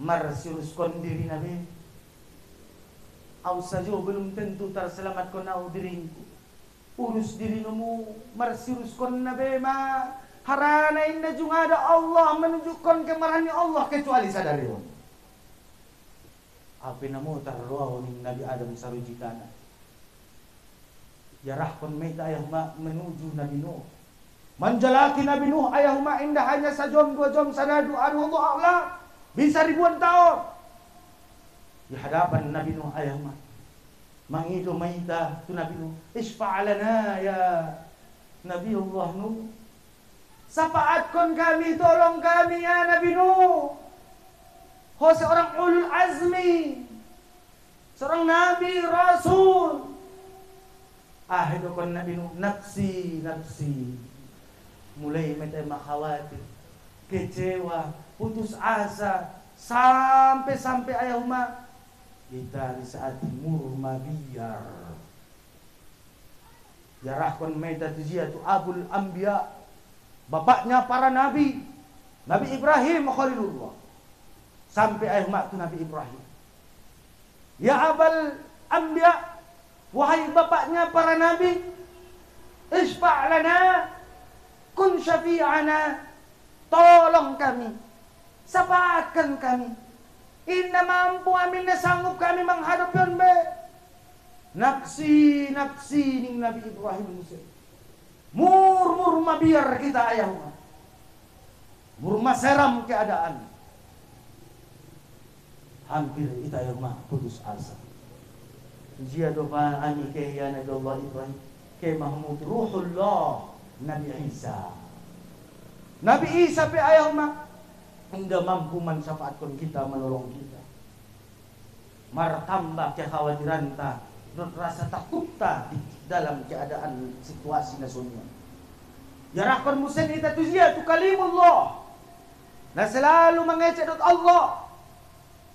marsiruskon diri Nabi au sajo belum tentu terselamat kon au diriku urus diri nomu marsiruskon Nabi ma harana inna jungada Allah menunjukkan kemarahan Allah kecuali sadari Apa namo tarruaw ning Nabi Adam sarujikana. Yarahkon meta ayah ma menuju Nabi Nuh. Menjalaki Nabi Nuh ayah ma indah hanya sajom dua jam sanadu Allah Allah bisa ribuan tahun. Di hadapan Nabi Nuh ayah ma mangido maita tu Nabi Nuh. Isfa'alana ya Nabi Allah Nuh. Sapaatkan kami, tolong kami ya Nabi Nuh. Ho seorang ulul azmi, seorang Nabi Rasul. Ahidukon Nabi Nuh, nafsi, nafsi. Mulai mereka khawatir, kecewa, putus asa, sampai ayah umat kita di saat murma biar. Yarahkon mereka tu Abul Anbiya, bapaknya para nabi, Nabi Ibrahim Khalilullah. Sampai ayah umat tu Nabi Ibrahim. Ya Abul Anbiya, wahai bapaknya para nabi, isfa' lana, kun syafi'ana, tolong kami, sapaatkan kami. Inna mampu amin na sanggup kami menghadap yon be. Naksi ning Nabi Ibrahim Musa. Mur mabiar kita ayah umat. Mur maseram keadaan. Hampir kita ayah umat putus asa. Jia doa ani ke ya Nabi Allah Ibrahim ke Mahmud Ruhullah Nabi Isa. Nabi Isa pe ayah mak hingga mampu manfaatkan kita, menolong kita. Mar tambah kekhawatiran ta dan rasa takut ta di dalam keadaan situasi nasional. Yarahkan musen kita tu jia tu kalimullah. Nah selalu mengecek Allah.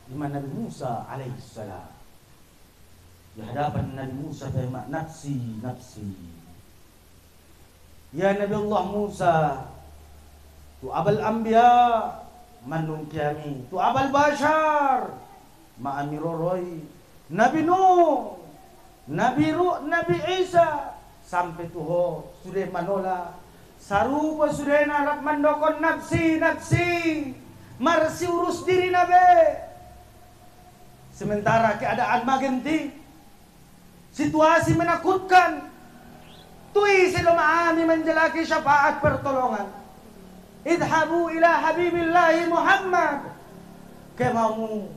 Di mana Nabi Musa alaihissalam. Di hadapan Nabi Musa bermak nafsi, nafsi. Ya Nabi Allah Musa, tu abal anbiya, manung kami, tu abal bashar, ma'amiroroi, Nabi Nuh, Nabi Isa, sampai tuho sudah manola, sarupa sudah nalak mandokon nafsi, nafsi, marsi urus diri Nabi. Sementara keadaan magenti, situasi menakutkan. Tui sila maami menjelaki syafaat pertolongan. Idhabu ila habibillahi Muhammad. Kemamu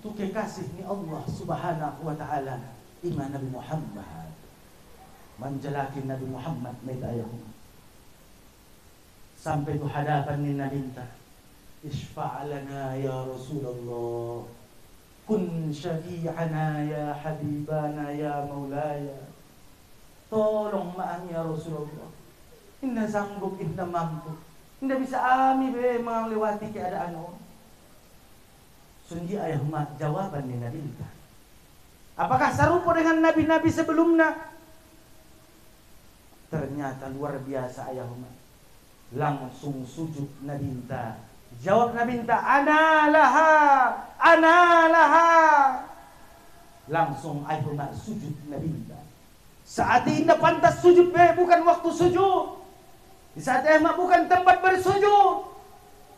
tu kekasih ni Allah subhanahu wa ta'ala iman Nabi Muhammad. Menjelaki Nabi Muhammad medayahum. Sampai tu hadapan ni Nabi minta, isfa'alana ya Rasulullah, kun syafi'ana ya habibana ya maulaya. Tolong maami ya Rasulullah. Inna sanggup, inna mampu. Inna bisa ami be melewati keadaan orang. Sunji ayah mak jawaban ni Nabi kita. Apakah serupa dengan nabi-nabi sebelumnya? Ternyata luar biasa ayah mak. Langsung sujud Nabi kita. Jawab Nabi kita, ana laha. Langsung ayah mak sujud Nabi kita. Saat ini pantas sujud bukan waktu sujud. Di saat emak bukan tempat bersujud.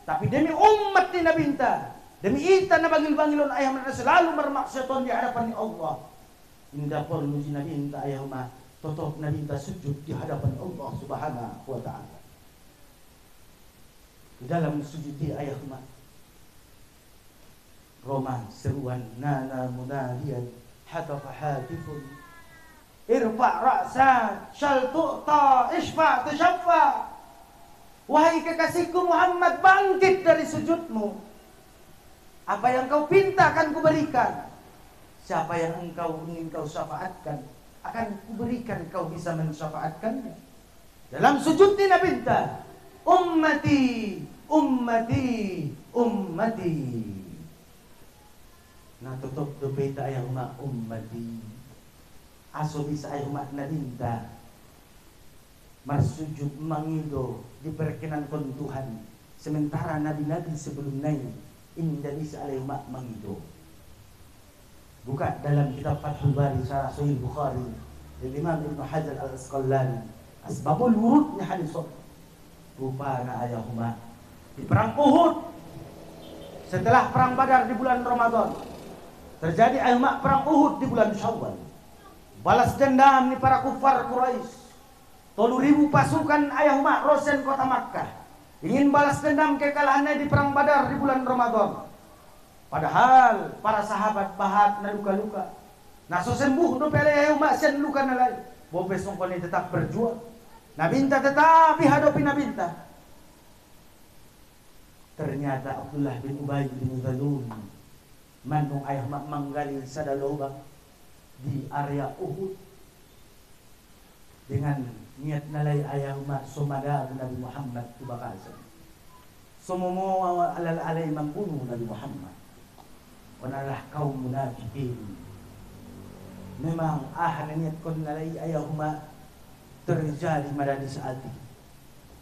Tapi demi umat ni Nabi kita, demi ita na bangil-bangilon ayah mereka selalu bermaksiatan di hadapan Allah. Indah perlu si Nabi kita ayah mak totok Nabi kita sujud di hadapan Allah subhanahu wa ta'ala. Di dalam sujud di ayah mak Roma seruan nana munadian hatafa hatifun irfa' ra'san syal tu'ta isfa' tusyaffa. Wahai kekasihku Muhammad, bangkit dari sujudmu. Apa yang kau pinta akan kuberikan. Siapa yang engkau ingin kau syafaatkan, akan kuberikan kau bisa mensyafaatkannya. Dalam sujud ni Nabi minta, ummati, ummati, ummati. Nah tutup dupita yang mak ummati. Aso bisa ay umat na dinta marsujud mangido diperkenankan Tuhan. Sementara nabi-nabi sebelum nabi indah bisa ay umat mangido. Buka dalam kitab Fathul Bari Syarah Sahih Bukhari dari Imam Ibn Hajar Al-Asqalani asbabul wurudnya hadis rupa na ayah umat di perang Uhud Setelah perang Badar di bulan Ramadan, terjadi ayah perang Uhud di bulan Syawal. Balas dendam ni para kufar Quraisy. 3.000 pasukan ayah rosen kota Makkah ingin balas dendam kekalahannya di perang Badar di bulan Ramadan. Padahal para sahabat bahat na luka-luka. Naso sembuh do pele ayah sen luka na lay. Bobe songkoni tetap berjuang. Nabinta tetap hadapi Nabinta. Ternyata Abdullah bin Ubay bin Zalul manung ayah manggali sada lubang di area Uhud dengan niat nalay ayah sumada Nabi Muhammad tubakasan. Sumumo alal-alay membunuh Nabi Muhammad. Wanalah kaum munafikin. Memang niat kon nalay ayah terjadi pada di saat itu.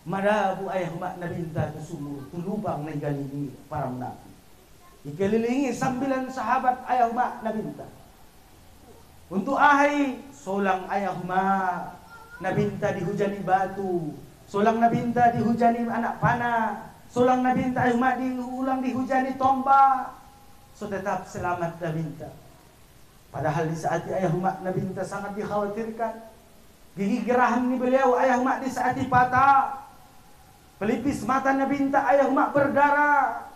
Madabu ayah Nabinta sumur tulubang na galini para munafik. Ikelilingi 9 sahabat ayah Nabinta. Untuk ahai solang ayah Nabinta dihujani batu, solang Nabinta dihujani anak panah, solang Nabinta ayah diulang dihujani tombak. So tetap selamat Nabinta. Padahal di saat ayah Nabinta sangat dikhawatirkan. Gigi geraham ni beliau ayah di saat patah. Pelipis mata Nabinta ayah berdarah.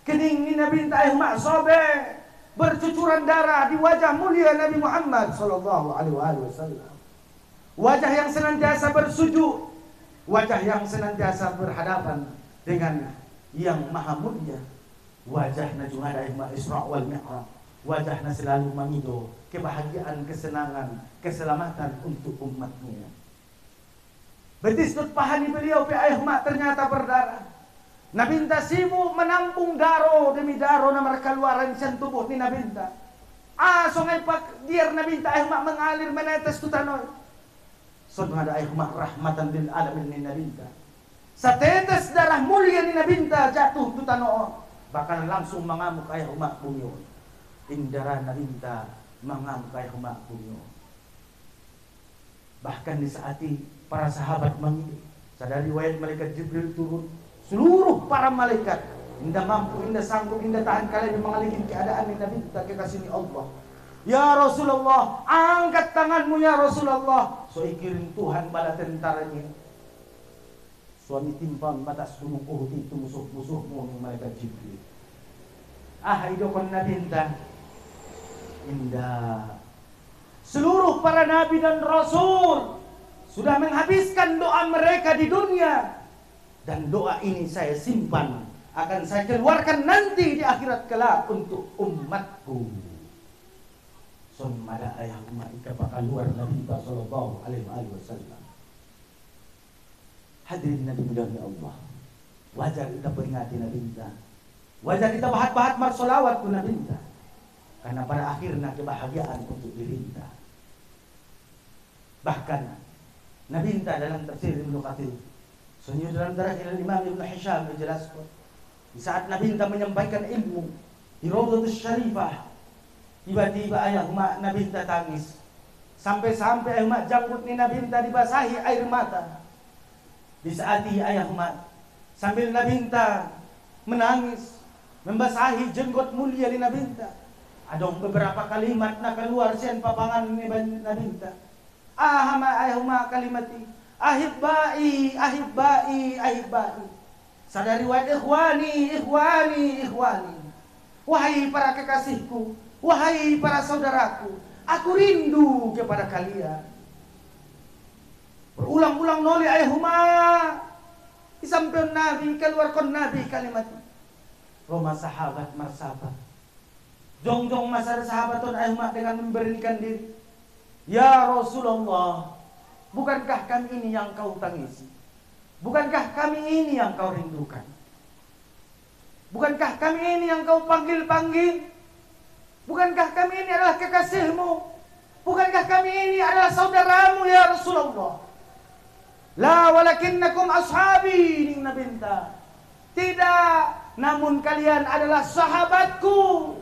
Kening ni Nabinta ayah sobek. Bercucuran darah di wajah mulia Nabi Muhammad sallallahu alaihi wasallam. Wajah yang senantiasa bersujud, wajah yang senantiasa berhadapan dengan yang maha mulia. Wajahnya juga ada Isra wal Mi'raj. Wajahnya selalu mengido kebahagiaan, kesenangan, keselamatan untuk umatnya. Betisut pahani beliau ayah ternyata berdarah. Nabinta sibuk menampung daro demi daro na keluaran sen tubuh ni Nabinta. Songai pak diar Nabinta ayah mengalir menetes tutanoy. Sonada ayah rahmatan lil alamin ni Nabinta. Satetes darah mulia ni Nabinta jatuh tutanoon. Bahkan langsung mengamuk ayah bunyo. Indara Nabinta mengamuk ayah bunyo. Bahkan di saat para sahabat mengidik. Sadari riwayat malaikat Jibril turun. Seluruh para malaikat indah mampu, indah sanggup, indah tahan kalian mengalihkan keadaan ini Nabinta kekasih Allah. Ya Rasulullah, angkat tanganmu ya Rasulullah. So ikirin Tuhan bala tentaranya. Suami timpang batas gunung Uhud itu musuh-musuhmu malaikat Jibril. Idokon Nabinta indah. Seluruh para nabi dan rasul sudah menghabiskan doa mereka di dunia. Dan doa ini saya simpan, akan saya keluarkan nanti di akhirat kelak untuk umatku. Sunnah ayah umat ika bakal luar Nabi sallallahu alaihi wasallam. Hadirin Nabi mulia Allah. Wajar kita peringati Nabi kita. Wajar kita bahat-bahat marsolawat ku Nabi kita. Karena pada akhirnya kebahagiaan untuk diri kita. Bahkan Nabi kita dalam tafsir Ibnu Katsir Sunyi dalam darah Imam Ibn Hisham menjelaskan di saat Nabi Inta menyampaikan ilmu di Rawdatus Syarifah, tiba-tiba ayah Nabi Inta tangis sampai-sampai ayah janggut ni Nabi Inta dibasahi air mata. Di saat ayah sambil Nabi Inta menangis membasahi jenggot mulia ni Nabi Inta, ada beberapa kalimat nak keluar sian papangan ni Nabi Inta. Ayah kalimati Ahibbai, ahibbai, ahibbai. Sadari riwayat ikhwani. Wahai para kekasihku, wahai para saudaraku, aku rindu kepada kalian. Berulang-ulang noli ayahuma. Disampaikan Nabi, keluarkan Nabi kalimat. Roma sahabat marsabat. Jong-jong masa sahabatun ayahuma dengan memberikan diri. Ya Rasulullah, bukankah kami ini yang kau tangisi? Bukankah kami ini yang kau rindukan? Bukankah kami ini yang kau panggil-panggil? Bukankah kami ini adalah kekasihmu? Bukankah kami ini adalah saudaramu ya Rasulullah? La walakinnakum ashabi ning Nabinta. Tidak, namun kalian adalah sahabatku.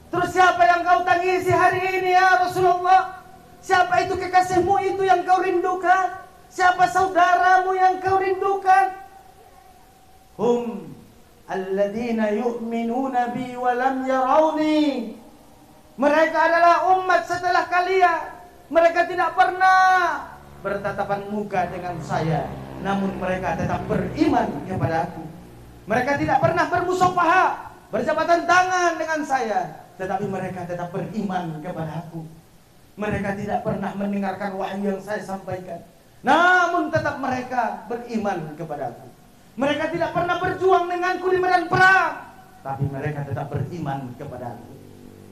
Terus siapa yang kau tangisi hari ini ya Rasulullah? Siapa itu kekasihmu itu yang kau rindukan? Siapa saudaramu yang kau rindukan? alladzina yu'minuna bi wa lam yarawni. Mereka adalah umat setelah kalian. Mereka tidak pernah bertatapan muka dengan saya, namun mereka tetap beriman kepada aku. Mereka tidak pernah bermusafaha, berjabatan tangan dengan saya, tetapi mereka tetap beriman kepada aku. Mereka tidak pernah mendengarkan wahyu yang saya sampaikan, namun tetap mereka beriman kepada aku. Mereka tidak pernah berjuang denganku di medan perang, tapi mereka tetap beriman kepada aku.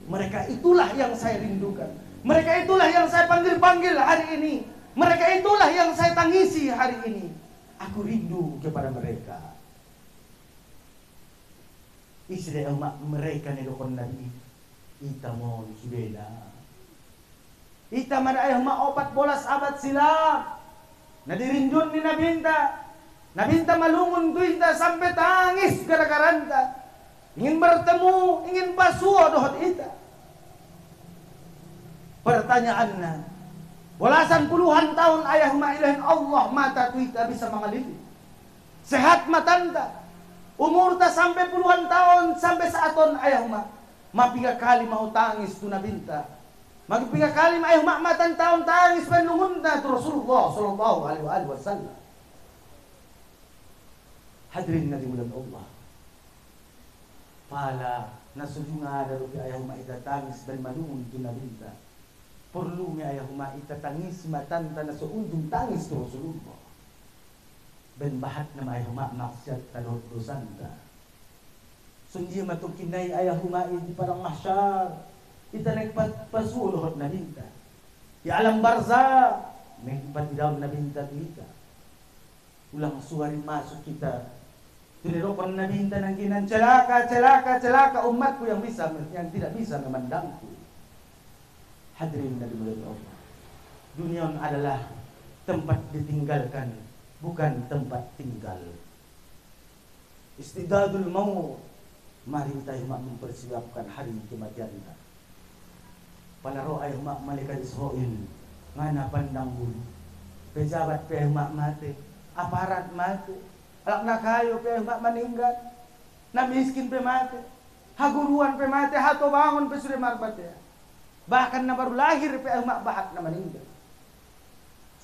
Mereka itulah yang saya rindukan. Mereka itulah yang saya panggil-panggil hari ini. Mereka itulah yang saya tangisi hari ini. Aku rindu kepada mereka. Istri umat mereka ni dokon Nabi. Ita mo subena. Ita man ay umat 14 abad silam. Nadirindun ni Nabinta. Nabinta malungun tuinta sampai tangis gara-garanta. Ingin bertemu, ingin basuh dohot ita. Pertanyaannya, belasan puluhan tahun ayah ilahin Allah mata tuita bisa mengalili. Sehat matanta. Umur ta sampai puluhan tahun sampai saaton ayah mapiga kali mau tangis tu Nabinta. Mapiga kali ayah matan tahun tangis penungunta tu Rasulullah sallallahu alaihi wasallam. Hadirin na dimuliakan Allah. Pala nasujunga ada rupi ayah ita tangis dan manungun tu Nabinta. Perlu mi ayah ita tangis matanta na seundung tangis tu Rasulullah. Ben bahat na ayah maksiat talot dosanta. Sundi matukinay ayah di parang mahsyar. Ita nagpasulohot Nabinta. Di alam barza nagpatidaw Nabinta kita. Ulang suwarin masuk kita. Tinirokon Nabinta ng ginan, celaka umatku yang tidak bisa memandangku. Hadirin dari mulia Allah. Dunia adalah tempat ditinggalkan, bukan tempat tinggal. Istidadul maut. Mari tayo mempersiapkan hari kematian kita. Palaro ay malaikat Israel ngana pandang bulu. Pejabat pe mati, aparat mati. Alak na kayo, pe meninggal. Na miskin pe mati. Haguruan pe mati, hato bangon pe sudah marbat ya. Bahkan na baru lahir pe bahat na meninggal.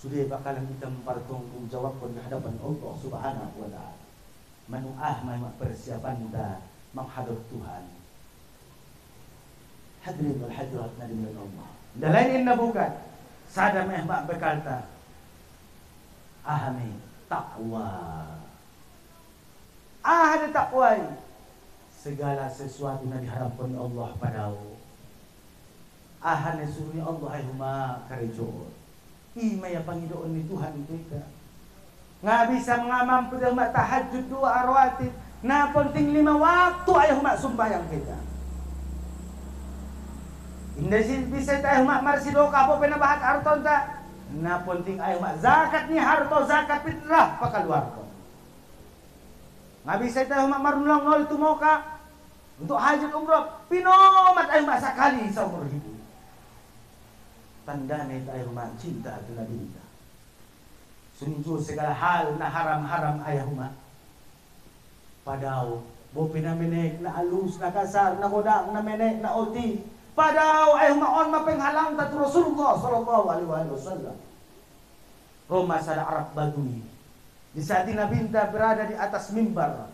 Sudah bakalan kita mempertanggung jawab di hadapan Allah Subhanahu wa taala. Manuah persiapan kita menghadap Tuhan. Hadirin wal hadirat na dimuliakan Allah. Dalain na bukan. Sada mehmak bekalta. Ahami takwa. Ada takwa. Segala sesuatu yang diharapkan Allah padamu. Ahane suruhnya Allah ay huma karejo. Imaya Panginoon ni Tuhan kita. Nga bisa mengamampu dalam tahajud 2 rawatib. Na penting 5 waktu ay huma sumbayang kita. Hindi bisa tayo huma marsido kapo penabahat harton ta. Na penting ay huma zakat ni harto zakat fitrah pakaluar ko. Nga bisa tayo huma marunong nol tumoka. Untuk haji umrah pinomat ay huma sakali sa umur hidup. Tanda na ito ay huma cinta at labinta. Sunjo segala hal na haram-haram ay huma. Padaw, bo pinaminek na alus, na kasar, na kodang, na menek, na oti. Padaw ay humaon mapenghalang tat Rasulullah sallallahu alaihi wasallam. Roma sa Arab Badui. Di saat Nabinta berada di atas mimbar.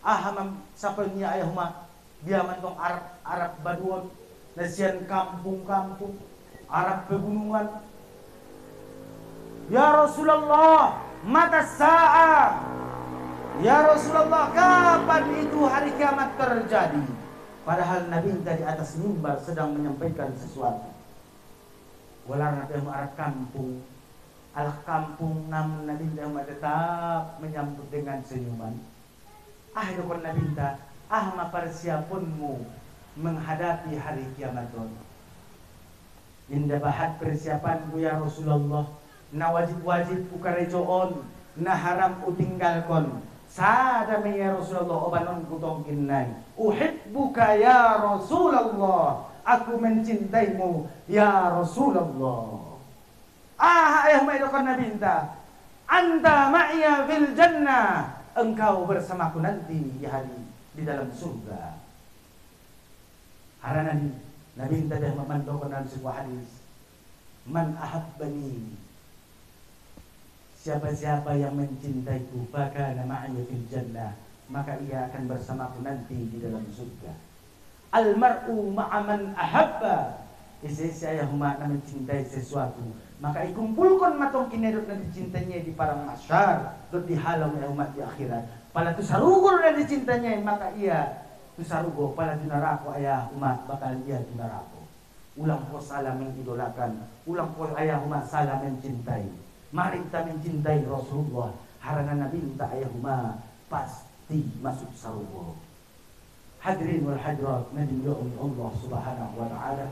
Ahamam sapa niya ay huma. Diaman tong Arab Baduon. Nasiyan kampung-kampung. Arab pegunungan. Ya Rasulullah, mata sa'a. Ya Rasulullah, kapan itu hari kiamat terjadi? Padahal Nabi di atas mimbar sedang menyampaikan sesuatu. Walau Nabi Arab kampung, al kampung namun Nabi tetap menyambut dengan senyuman. Dokon Nabi persiapanmu menghadapi hari kiamat. Indah bahat persiapanku ya Rasulullah. Na wajib-wajib ukarejoon, na haram utinggalkon. Sada ya Rasulullah obanon kutong kinay. Uhibbuka ya Rasulullah. Aku mencintaimu ya Rasulullah. Ayah maidokan Nabinta. Anta ma'ya fil jannah. engkau bersamaku nanti di hari di dalam surga. Karena Nabi tadi memandangkan dalam sebuah hadis, man ahabbani, siapa-siapa yang mencintaiku, maka namanya fil jannah, maka ia akan bersamaku nanti di dalam surga. Al mar'u ma'aman ahabba, saya nak mencintai sesuatu, maka ikumpulkan matong kinedot na dicintanya di parang masyar, dot dihalau ya umat di akhirat. Pala tu sarugol na dicintanya, maka ia tu sarugo, pala tu narako ayah umat, bakal ia tu narako. Ulang po salah mengidolakan, ulang po ayah umat salah mencintai. Mari kita mencintai Rasulullah, harana Nabi minta ayah umat pasti masuk sarugo. Hadirin wal hadirat, Nabi Allah Subhanahu wa Ta'ala.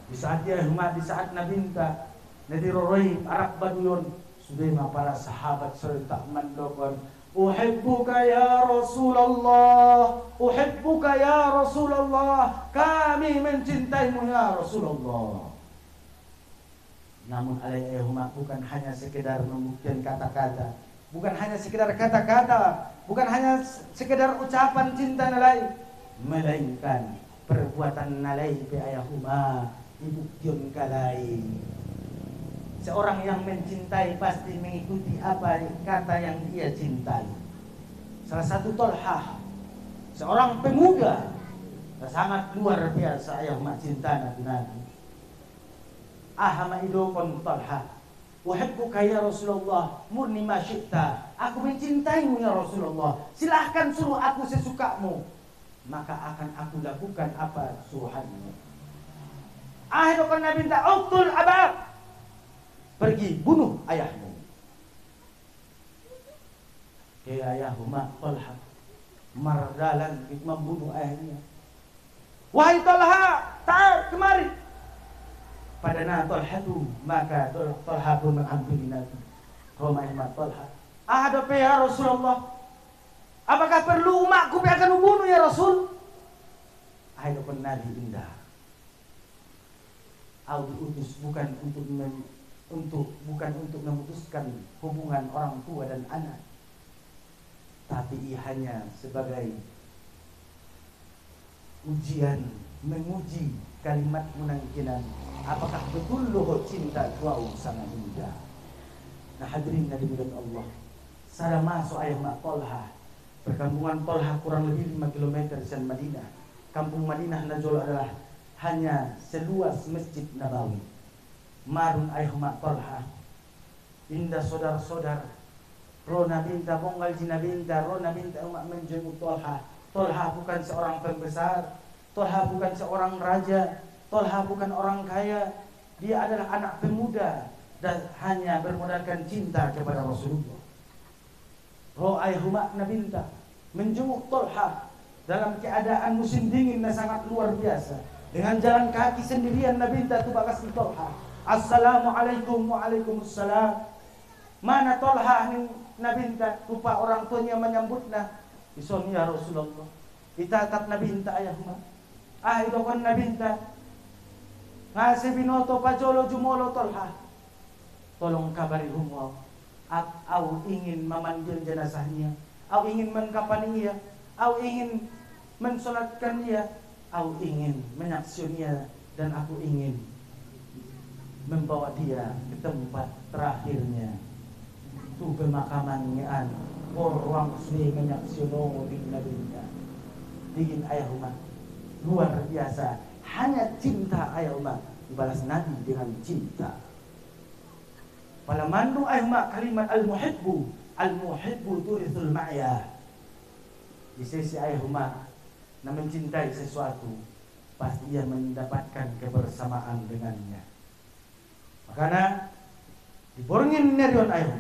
Di saat dia umat, di saat Nabi minta Nadiroroy, Arab Baduyun, sudah para sahabat serta mandokon, uhibbuka ya Rasulullah, uhibbuka ya Rasulullah, kami mencintaimu ya Rasulullah. Namun alaihumma bukan hanya sekedar membuktikan kata-kata, bukan hanya sekedar kata-kata, bukan hanya sekedar ucapan cinta nalai, melainkan perbuatan nalai pe ayahuma dibuktikan kalai. Seorang yang mencintai pasti mengikuti apa kata yang dia cintai. Salah satu Tolhah, seorang pemuda sangat luar biasa ayah mak cinta Nabi. Ahama idokon Tolhah, uhibbuka ya Rasulullah, murni ma syi'ta. Aku mencintaimu ya Rasulullah, silahkan suruh aku sesukamu, maka akan aku lakukan apa suruhanmu. Idokon Nabi minta uqtul abab, pergi bunuh ayahmu. Ayahuma Tolha mardalan membunuh ayahnya. Wahai Tolha, ta'al kemari. Padana Tolha tu, maka Tolha pun mengampuni Nabi. Romahimah Tolha, ahadape ya Rasulullah, apakah perlu umatku akan membunuh ya Rasul? Ahadapan Nabi indah. Aku diutus bukan untuk memutuskan hubungan orang tua dan anak, tapi ia hanya sebagai ujian, menguji kalimat menangkinan, apakah betul loh cinta kau sangat indah. Nah hadirin dari bulan Allah, saya masuk ayah mak Tolha, perkampungan Tolha kurang lebih 5 km dari Madinah. Kampung Madinah Najol adalah hanya seluas Masjid Nabawi. Marun ayahuma Tolha, indah saudara-saudara, Rona binta bonggal jina binta, Rona binta umat menjenguk Tolha. Tolha bukan seorang pembesar, Tolha bukan seorang raja, Tolha bukan orang kaya. Dia adalah anak pemuda dan hanya bermodalkan cinta kepada Rasulullah. Roh ayahuma binta menjenguk Tolha dalam keadaan musim dingin yang sangat luar biasa. Dengan jalan kaki sendirian Nabi binta itu bakas Tolha. Assalamualaikum, waalaikumsalam. Mana Tolha ning Nabi minta, rupa orang tuanya menyambutnya. Ison ya Rasulullah, itatap Nabi minta ayahma. Itu kan Nabi minta ngasih binoto pajolo jumolo Tolha, tolong kabari humwa. Aku ingin memanggil jenazahnya, aku ingin mengkapaninya, aku ingin mensolatkan dia, aku ingin menyaksikannya, dan aku ingin membawa dia ke tempat terakhirnya, tu pemakamannya ruang seni menyaksikan di Nabinya. Dingin ayah umat luar biasa, hanya cinta ayah umat dibalas Nabi dengan cinta. Pada mandu ayah umat kalimat al-muhibbu turithul ma'ya. Di sisi ayah umat yang mencintai sesuatu, pasti ia mendapatkan kebersamaan dengannya. Makanya diborngin nerion ayo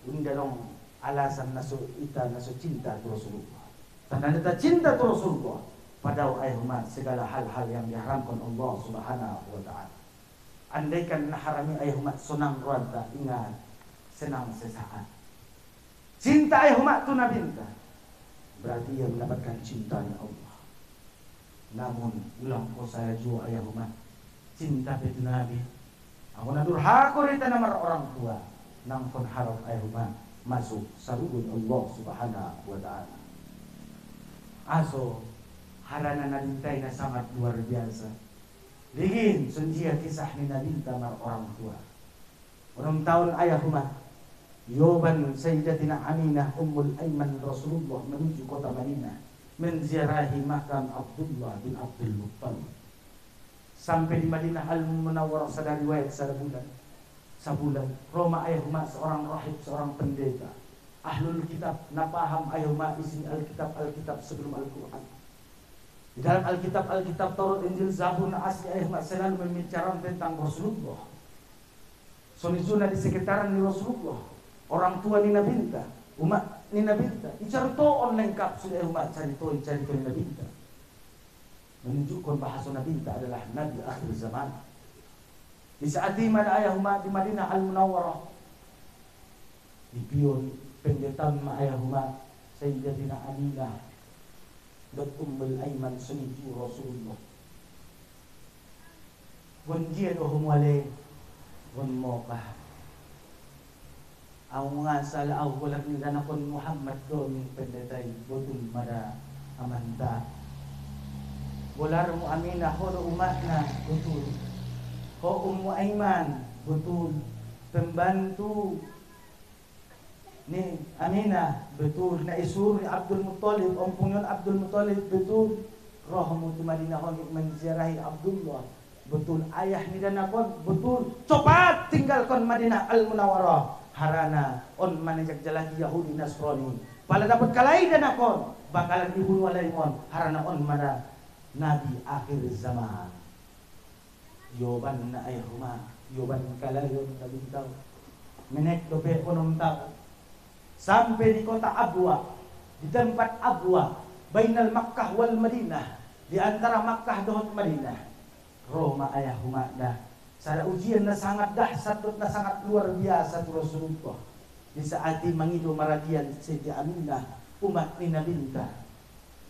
undalong alasan naso cinta tu Rasulullah. Tanda kita cinta tu Rasulullah pada ayo segala hal-hal yang diharamkan Allah Subhanahu wa Ta'ala. Andaikan harami ayo senang rada, ingat senang sesaat. Cinta ayo tu Nabi berarti ia mendapatkan cintanya Allah. Namun ulang ko saya jua ayo cinta betul Nabi. Aku nadur hakur itu nama orang tua, nang kon harap ayahuma masuk sarubun Allah Subhanahu wa taala. Aso harana nabintay na sangat luar biasa. Ligin sunjia kisah ni nabinta mar orang tua. Orang tahun ayah rumah Yoban Sayyidatina Aminah Ummul Aiman Rasulullah menuju kota Madinah menziarahi makam Abdullah bin Abdul Muttalib. Sampai di Madinah Al-Munawwarah sadari riwayat sabulan Roma ayah rumah seorang rahib, seorang pendeta ahlul kitab, napaham ayah rumah isi Alkitab sebelum Al-Quran. Di dalam Alkitab Taurat, Injil, Zabur, Asli ayah rumah selalu membicarakan tentang Rasulullah. Sonizuna di sekitaran ni Rasulullah, orang tua Nina Binta, umat Nina Binta, icaritoon lengkap sudah umat carito Nina Binta. Menunjukkan bahasa Nabi Binta adalah Nabi akhir zaman. Di saat di mana ayah umat di Madinah Al-Munawwarah, di pion pendeta ayah umat Sayyidatina Aminah dan Ummul Aiman senuju Rasulullah. Gunjian ohumwale gunmokah. Ang nga sala aw kulat ni ganakon Muhammad doming pendetay butun mada amanta. Bolar mo Aminah ho umat na betul. Ho Aiman betul. Pembantu ni Aminah betul. Na isur ni Abdul Muttalib, ompunyon Abdul Muttalib betul. Roh mo di Madinah ho menziarahi Abdullah betul. Ayah ni danakon betul. Cepat tinggalkan Madinah Al-Munawwarah. Harana on manajak jalaki Yahudi Nasrani. Pala dapat kalai danakon bakalan dibunuh alaimon. Harana on mana Nabi akhir zaman. Yoban na ay rumah, yoban kalayon na bintang. Menek dobe konom tao. Sampai di kota Abwa, di tempat Abwa, bainal Makkah wal Madinah, di antara Makkah dan Madinah. Roma ayah rumah dah. Sada ujian na sangat dahsyat na sangat luar biasa tu Rasulullah. Di saat mangido maradian Siti Aminah umat ni Nabinta.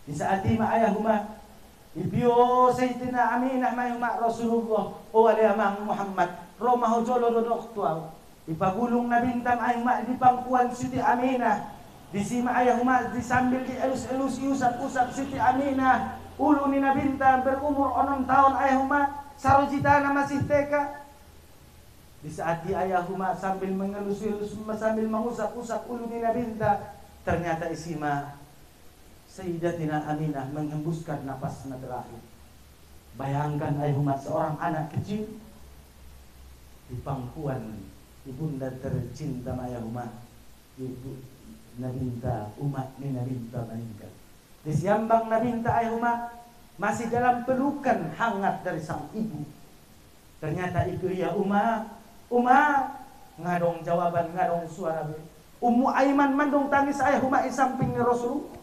Di saat ayah rumah Ibyo Sayyidina Aminah mayuma Rasulullah o alayamang Muhammad Roma hojolo dodoktuaw ipagulong na bintang ayuma di pangkuan Siti Aminah di sima ayahuma disambil di elus-elus usap-usap Siti Aminah ulo ni na bintang berumur 6 tahun ayahuma sarojitana masih teka di saat di ayahuma sambil mengelus-elus sambil mengusap-usap ulo ni na bintang ternyata isima Sayyidatina Aminah menghembuskan napasnya terakhir. Bayangkan ayumat seorang anak kecil di pangkuan ibunda tercinta ayumat ibu Nabinta umat ni Nabinta meninggal. Di siambang Nabinta ayumat masih dalam pelukan hangat dari sang ibu. Ternyata itu ya Uma ngadong jawaban ngadong suara Ummu Aiman mandong tangis ayumat di samping Rasul.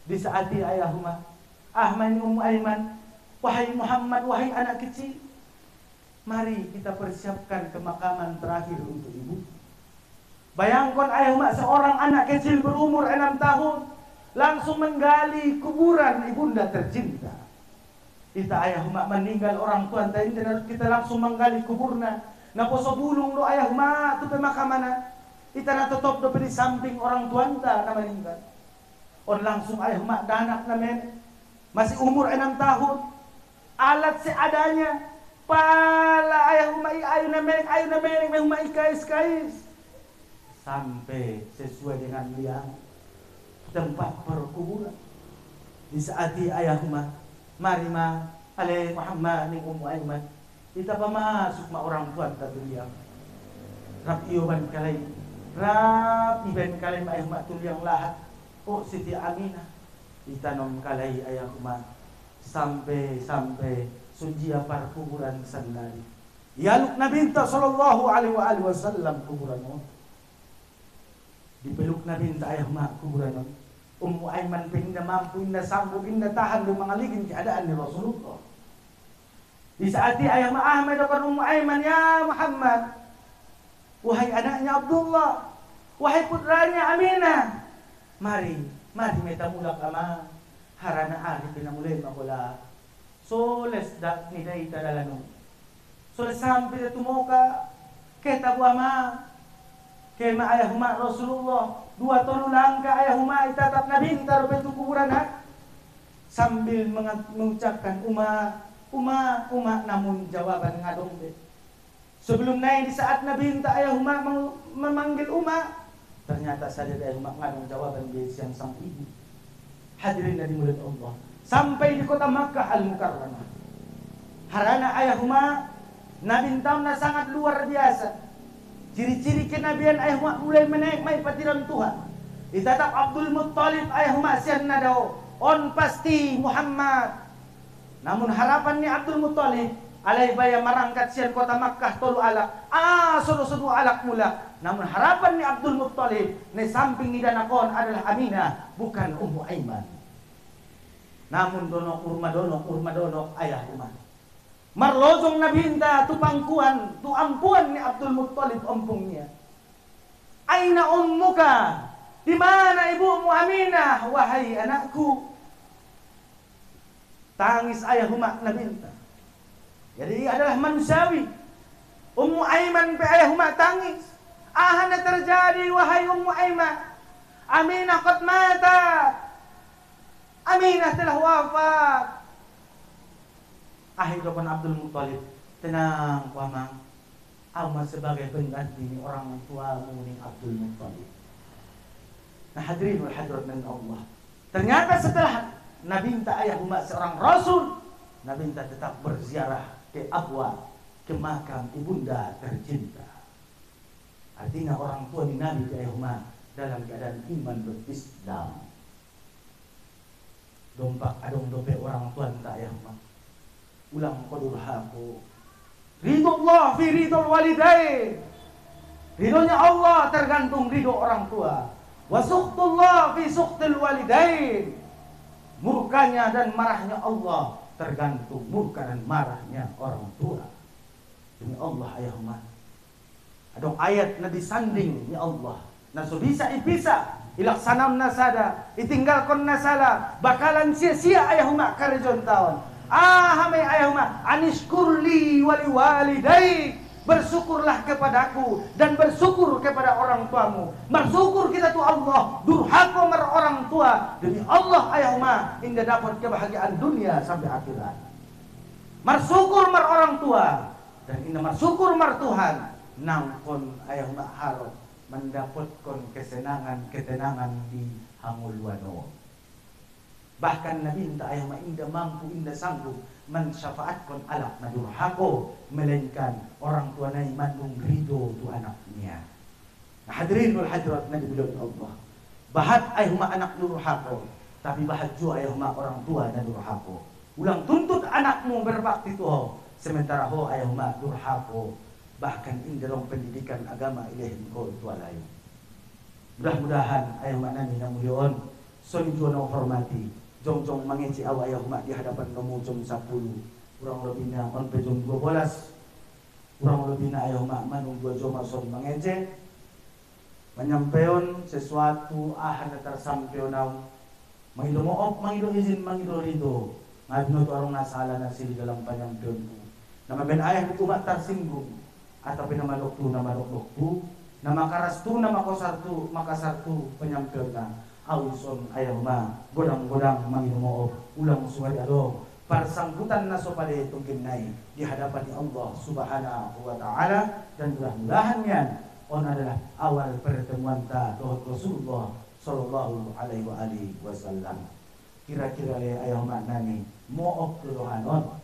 Di saat dia ayah rumah Ahmad Ummu Aiman, wahai Muhammad, wahai anak kecil, mari kita persiapkan kemakaman terakhir untuk ibu. Bayangkan ayah rumah seorang anak kecil berumur 6 tahun langsung menggali kuburan ibunda tercinta. Kita ayah rumah meninggal orang tua kita langsung menggali kuburna. Naposo bulung do ayah rumah tu pemakamana. Kita na tetap do di samping orang tua na meninggal. On langsung ayah mak danak namen masih umur 6 tahun alat seadanya pala ayah mak ayu namen mak kais sampai sesuai dengan liang tempat perkuburan. Di saat ayah mak mari ma ale Muhammad ni Ummu Aiman kita masuk ma orang tua tadi liang rap ioban kalai rap iban kalai ma ayah mak tuliang lahat. Oh Siti Aminah ditanam kalai ayah rumah sampai sunjia par kuburan sandali. Yaluk Nabinta sallallahu alaihi wasallam kuburan dipeluk Nabinta ayah rumah kuburan. Ummu Aiman pindah mampu indah sanggup indah tahan dengan mengaligin keadaan di Rasulullah. Di saat ayah Ahmad depan Ummu Aiman, ya Muhammad, wahai anaknya Abdullah, wahai putranya Aminah. Mari meta mulak ama harana ari pinamulay makula soles dak ni dai tadalano soles sampai tumoka kita bu ama Kema ayah huma Rasulullah 2-3 langkah ayah huma itatap Nabi intar betu kuburan sambil mengucapkan uma namun jawaban ngadong be. Sebelum naik di saat Nabi minta ayah huma memanggil ternyata saja ayah huma ngadong jawaban be siang sang ibu. Hadirin dari mulut Allah. Sampai di kota Makkah Al-Mukarramah. Harana ayah huma Nabi tahunna sangat luar biasa. Ciri-ciri kenabian ayah huma mulai menaik mai patiran Tuhan. Ditatap Abdul Muttalib ayah huma sian nadao. On pasti Muhammad. Namun harapannya Abdul Muttalib alai baya marangkat sian kota Makkah tolu alak. Suruh alak mula. Namun harapannya Abdul Muttalib ne samping ni danakon adalah Aminah bukan Ummu Aiman. Namun urma donok ayah huma. Marlojong nabinta tu pangkuan, tu ampuan ni Abdul Muttalib ompungnya. Aina ummuka? Di mana ibumu Aminah? Wahai anakku. Tangis ayah huma nabinta. Jadi adalah manusiawi. Ummu Aiman pe ayah huma tangis. Ahana terjadi wahai Ummu Aiman. Aminah qad matat. Aminah telah wafat. Akhirnya Abdul Muttalib, tenang Pamang. Ama sebagai pengganti ni orang tuamu ni Abdul Muttalib. Nah hadirin wal hadirat min Allah. Ternyata setelah Nabi minta ayah huma seorang Rasul, Nabi minta tetap berziarah ke Abwa, ke makam ibunda tercinta. Artinya orang tua di Nabi ayah huma dalam keadaan iman berislam. Dompak adong dope orang tua tak ayah huma. Ulang qadur haku. Ridullah fi ridul walidain. Ridhonya Allah tergantung ridho orang tua. Wa sukhtullah fi sukhtil walidain. Murkanya dan marahnya Allah tergantung murka dan marahnya orang tua. Demi Allah ayah huma. Adong ayat na disanding ni Allah. Na so bisa ipisa ilaksanam nasada itinggalkan nasala bakalan sia-sia ayah huma karjon taon. Hamai ayah huma anishkurli wali walidai. Bersyukurlah kepadaku dan bersyukur kepada orang tuamu. Bersyukur kita tu Allah, durhaka mar orang tua. Demi Allah ayah huma hingga dapat kebahagiaan dunia sampai akhirat. Bersyukur mar orang tua dan inna bersyukur mar Tuhan. Nangkon ayah huma harap mendapatkan ketenangan di Hamulwano. Bahkan Nabi minta ayah huma indah mampu indah sanggup mensyafaatkan alak na durhako, melainkan orang tua na mandung ridho tu anaknya. Nah, hadirin wal hadirat na dibilang Allah. Bahat ayah huma anak durhako, tapi bahat juga ayah huma orang tua na durhako. Ulang tuntut anakmu berbakti tuh, sementara ho ayah huma durhako. Bahkan dalam pendidikan agama ilahin ko tua lain. Mudah-mudahan ayah huma nami na mulyon, sonjo na hormati. Jong-jong mengeci awak ayah huma di hadapan kamu jom 10. Kurang lebih na on pejong 12. Kurang lebih na ayah huma manung 2 jom son mengece. Menyampaikan sesuatu na tersampeon naw. Mangido moop, mangido izin, mangido rido. Ngabino to arong nasala na sila dalam panyampeon ko. Na maben ayah itu mak tersinggung. Atau pinamalok tu, namalok tu. Na makarastu, na makasartu penyampeon na. Awison ayah huma godang-godang manginumo ulang suwari ado parsangkutan na sopade tungkin nai di hadapan Allah Subhanahu wa taala dan mudah-mudahan yan on adalah awal pertemuan ta dohot Rasulullah sallallahu alaihi wasallam. Kira-kira le ayah huma nani moop dohan on.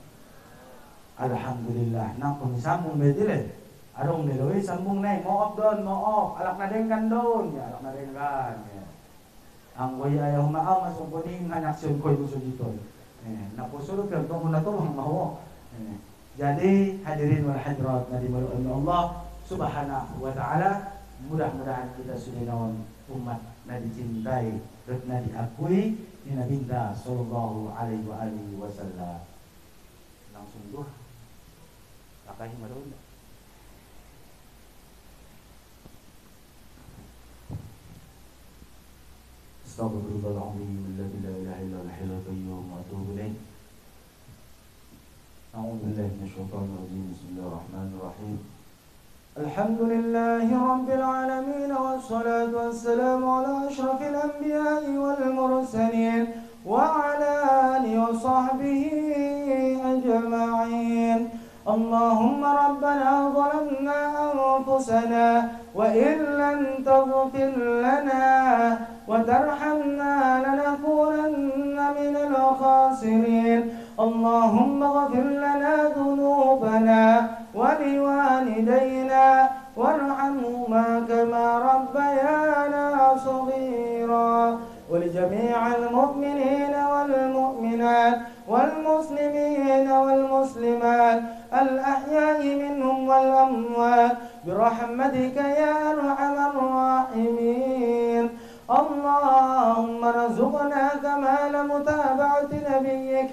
Alhamdulillah nang kung sambung bedile arong niloy sambung nai moop don moop alak na dengkan don ya alak na dengkan ya. Ang waya ayaw maaw masong kuning anaksyon ko yung dito. Napusulog ka itong muna ito ang maho. Jadi hadirin wal hadirat na dimaluan ng Allah Subhanahu wa ta'ala. Mudah-mudahan kita sudah naon umat na dicintai at na diakui ni Nabinda sallallahu alaihi wasallam. Langsung doa. Lakahin maroon. Astaghfirullahaladzim alladzi la ilaha illa huwal hayyul qayyum wa atubu ilaih. A'udzu billahi minasyaitonir rajim. Bismillahirrahmanirrahim. الحمد لله رب العالمين، والصلاة والسلام على أشرف الأنبياء والمرسلين وعلى آله وصحبه أجمعين. اللهم ربنا ظلمنا أنفسنا وإن لم تغفر لنا وترحمنا لنكونن من الخاسرين. اللهم اغفر لنا ذنوبنا ولوالدينا وارحمهما كما ربيانا صغيرا، ولجميع المؤمنين والمؤمنات والمسلمين والمسلمات الأحياء منهم والأموات برحمتك يا أرحم الراحمين. اللهم ارزقنا كمال متابعة نبيك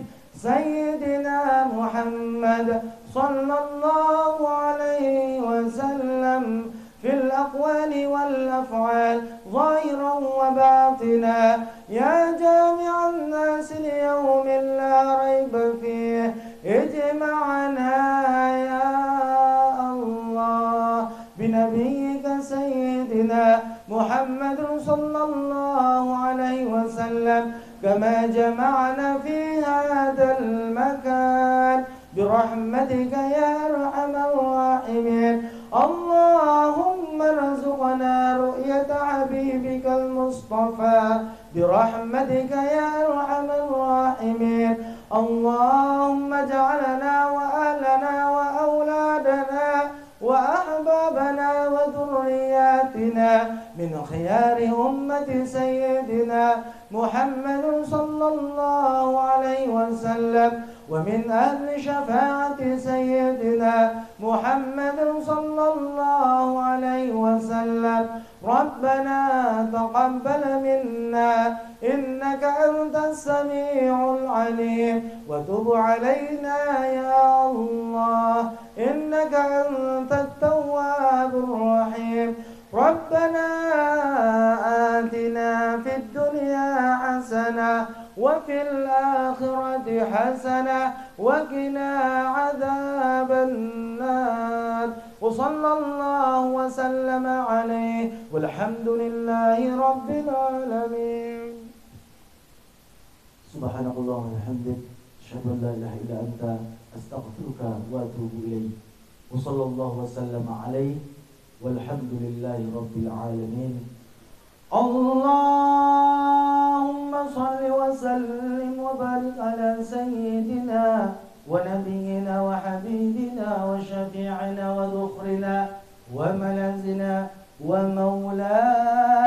سيدنا محمد صلى الله عليه وسلم في الأقوال والأفعال ظاهرا وباطنا، يا جامع الناس ليوم لا ريب فيه. اجمعنا يا الله بنبيك سيدنا محمد صلى الله عليه وسلم كما جمعنا في هذا المكان برحمتك يا أرحم الراحمين. اللهم ارزقنا رؤية حبيبك المصطفى برحمتك يا أرحم الراحمين. اللهم اجعلنا وأهلنا وأولادنا وأحبابنا وذرياتنا من خيار أمة سيدنا محمد صلى الله عليه وسلم، ومن أهل شفاعة سيدنا محمد صلى الله عليه وسلم. ربنا تقبل منا إنك أنت السميع العليم، وتب علينا يا الله إنك أنت التواب الرحيم. ربنا آتنا في الدنيا حسنة وفي الآخرة حسنة وقنا عذاب النار، وصلى الله وسلم عليه، والحمد لله رب العالمين. Subhanallah walhamdulillah, asyhadu an la ilaha illa anta, astaghfiruka wa atubu ilaik. Wa sallallahu wa sallama alaihi walhamdulillahi rabbil alamin. اللهم صل وسلم وبارك على سيدنا ونبينا وحبيبنا وشفيعنا وذخرنا وملاذنا ومولانا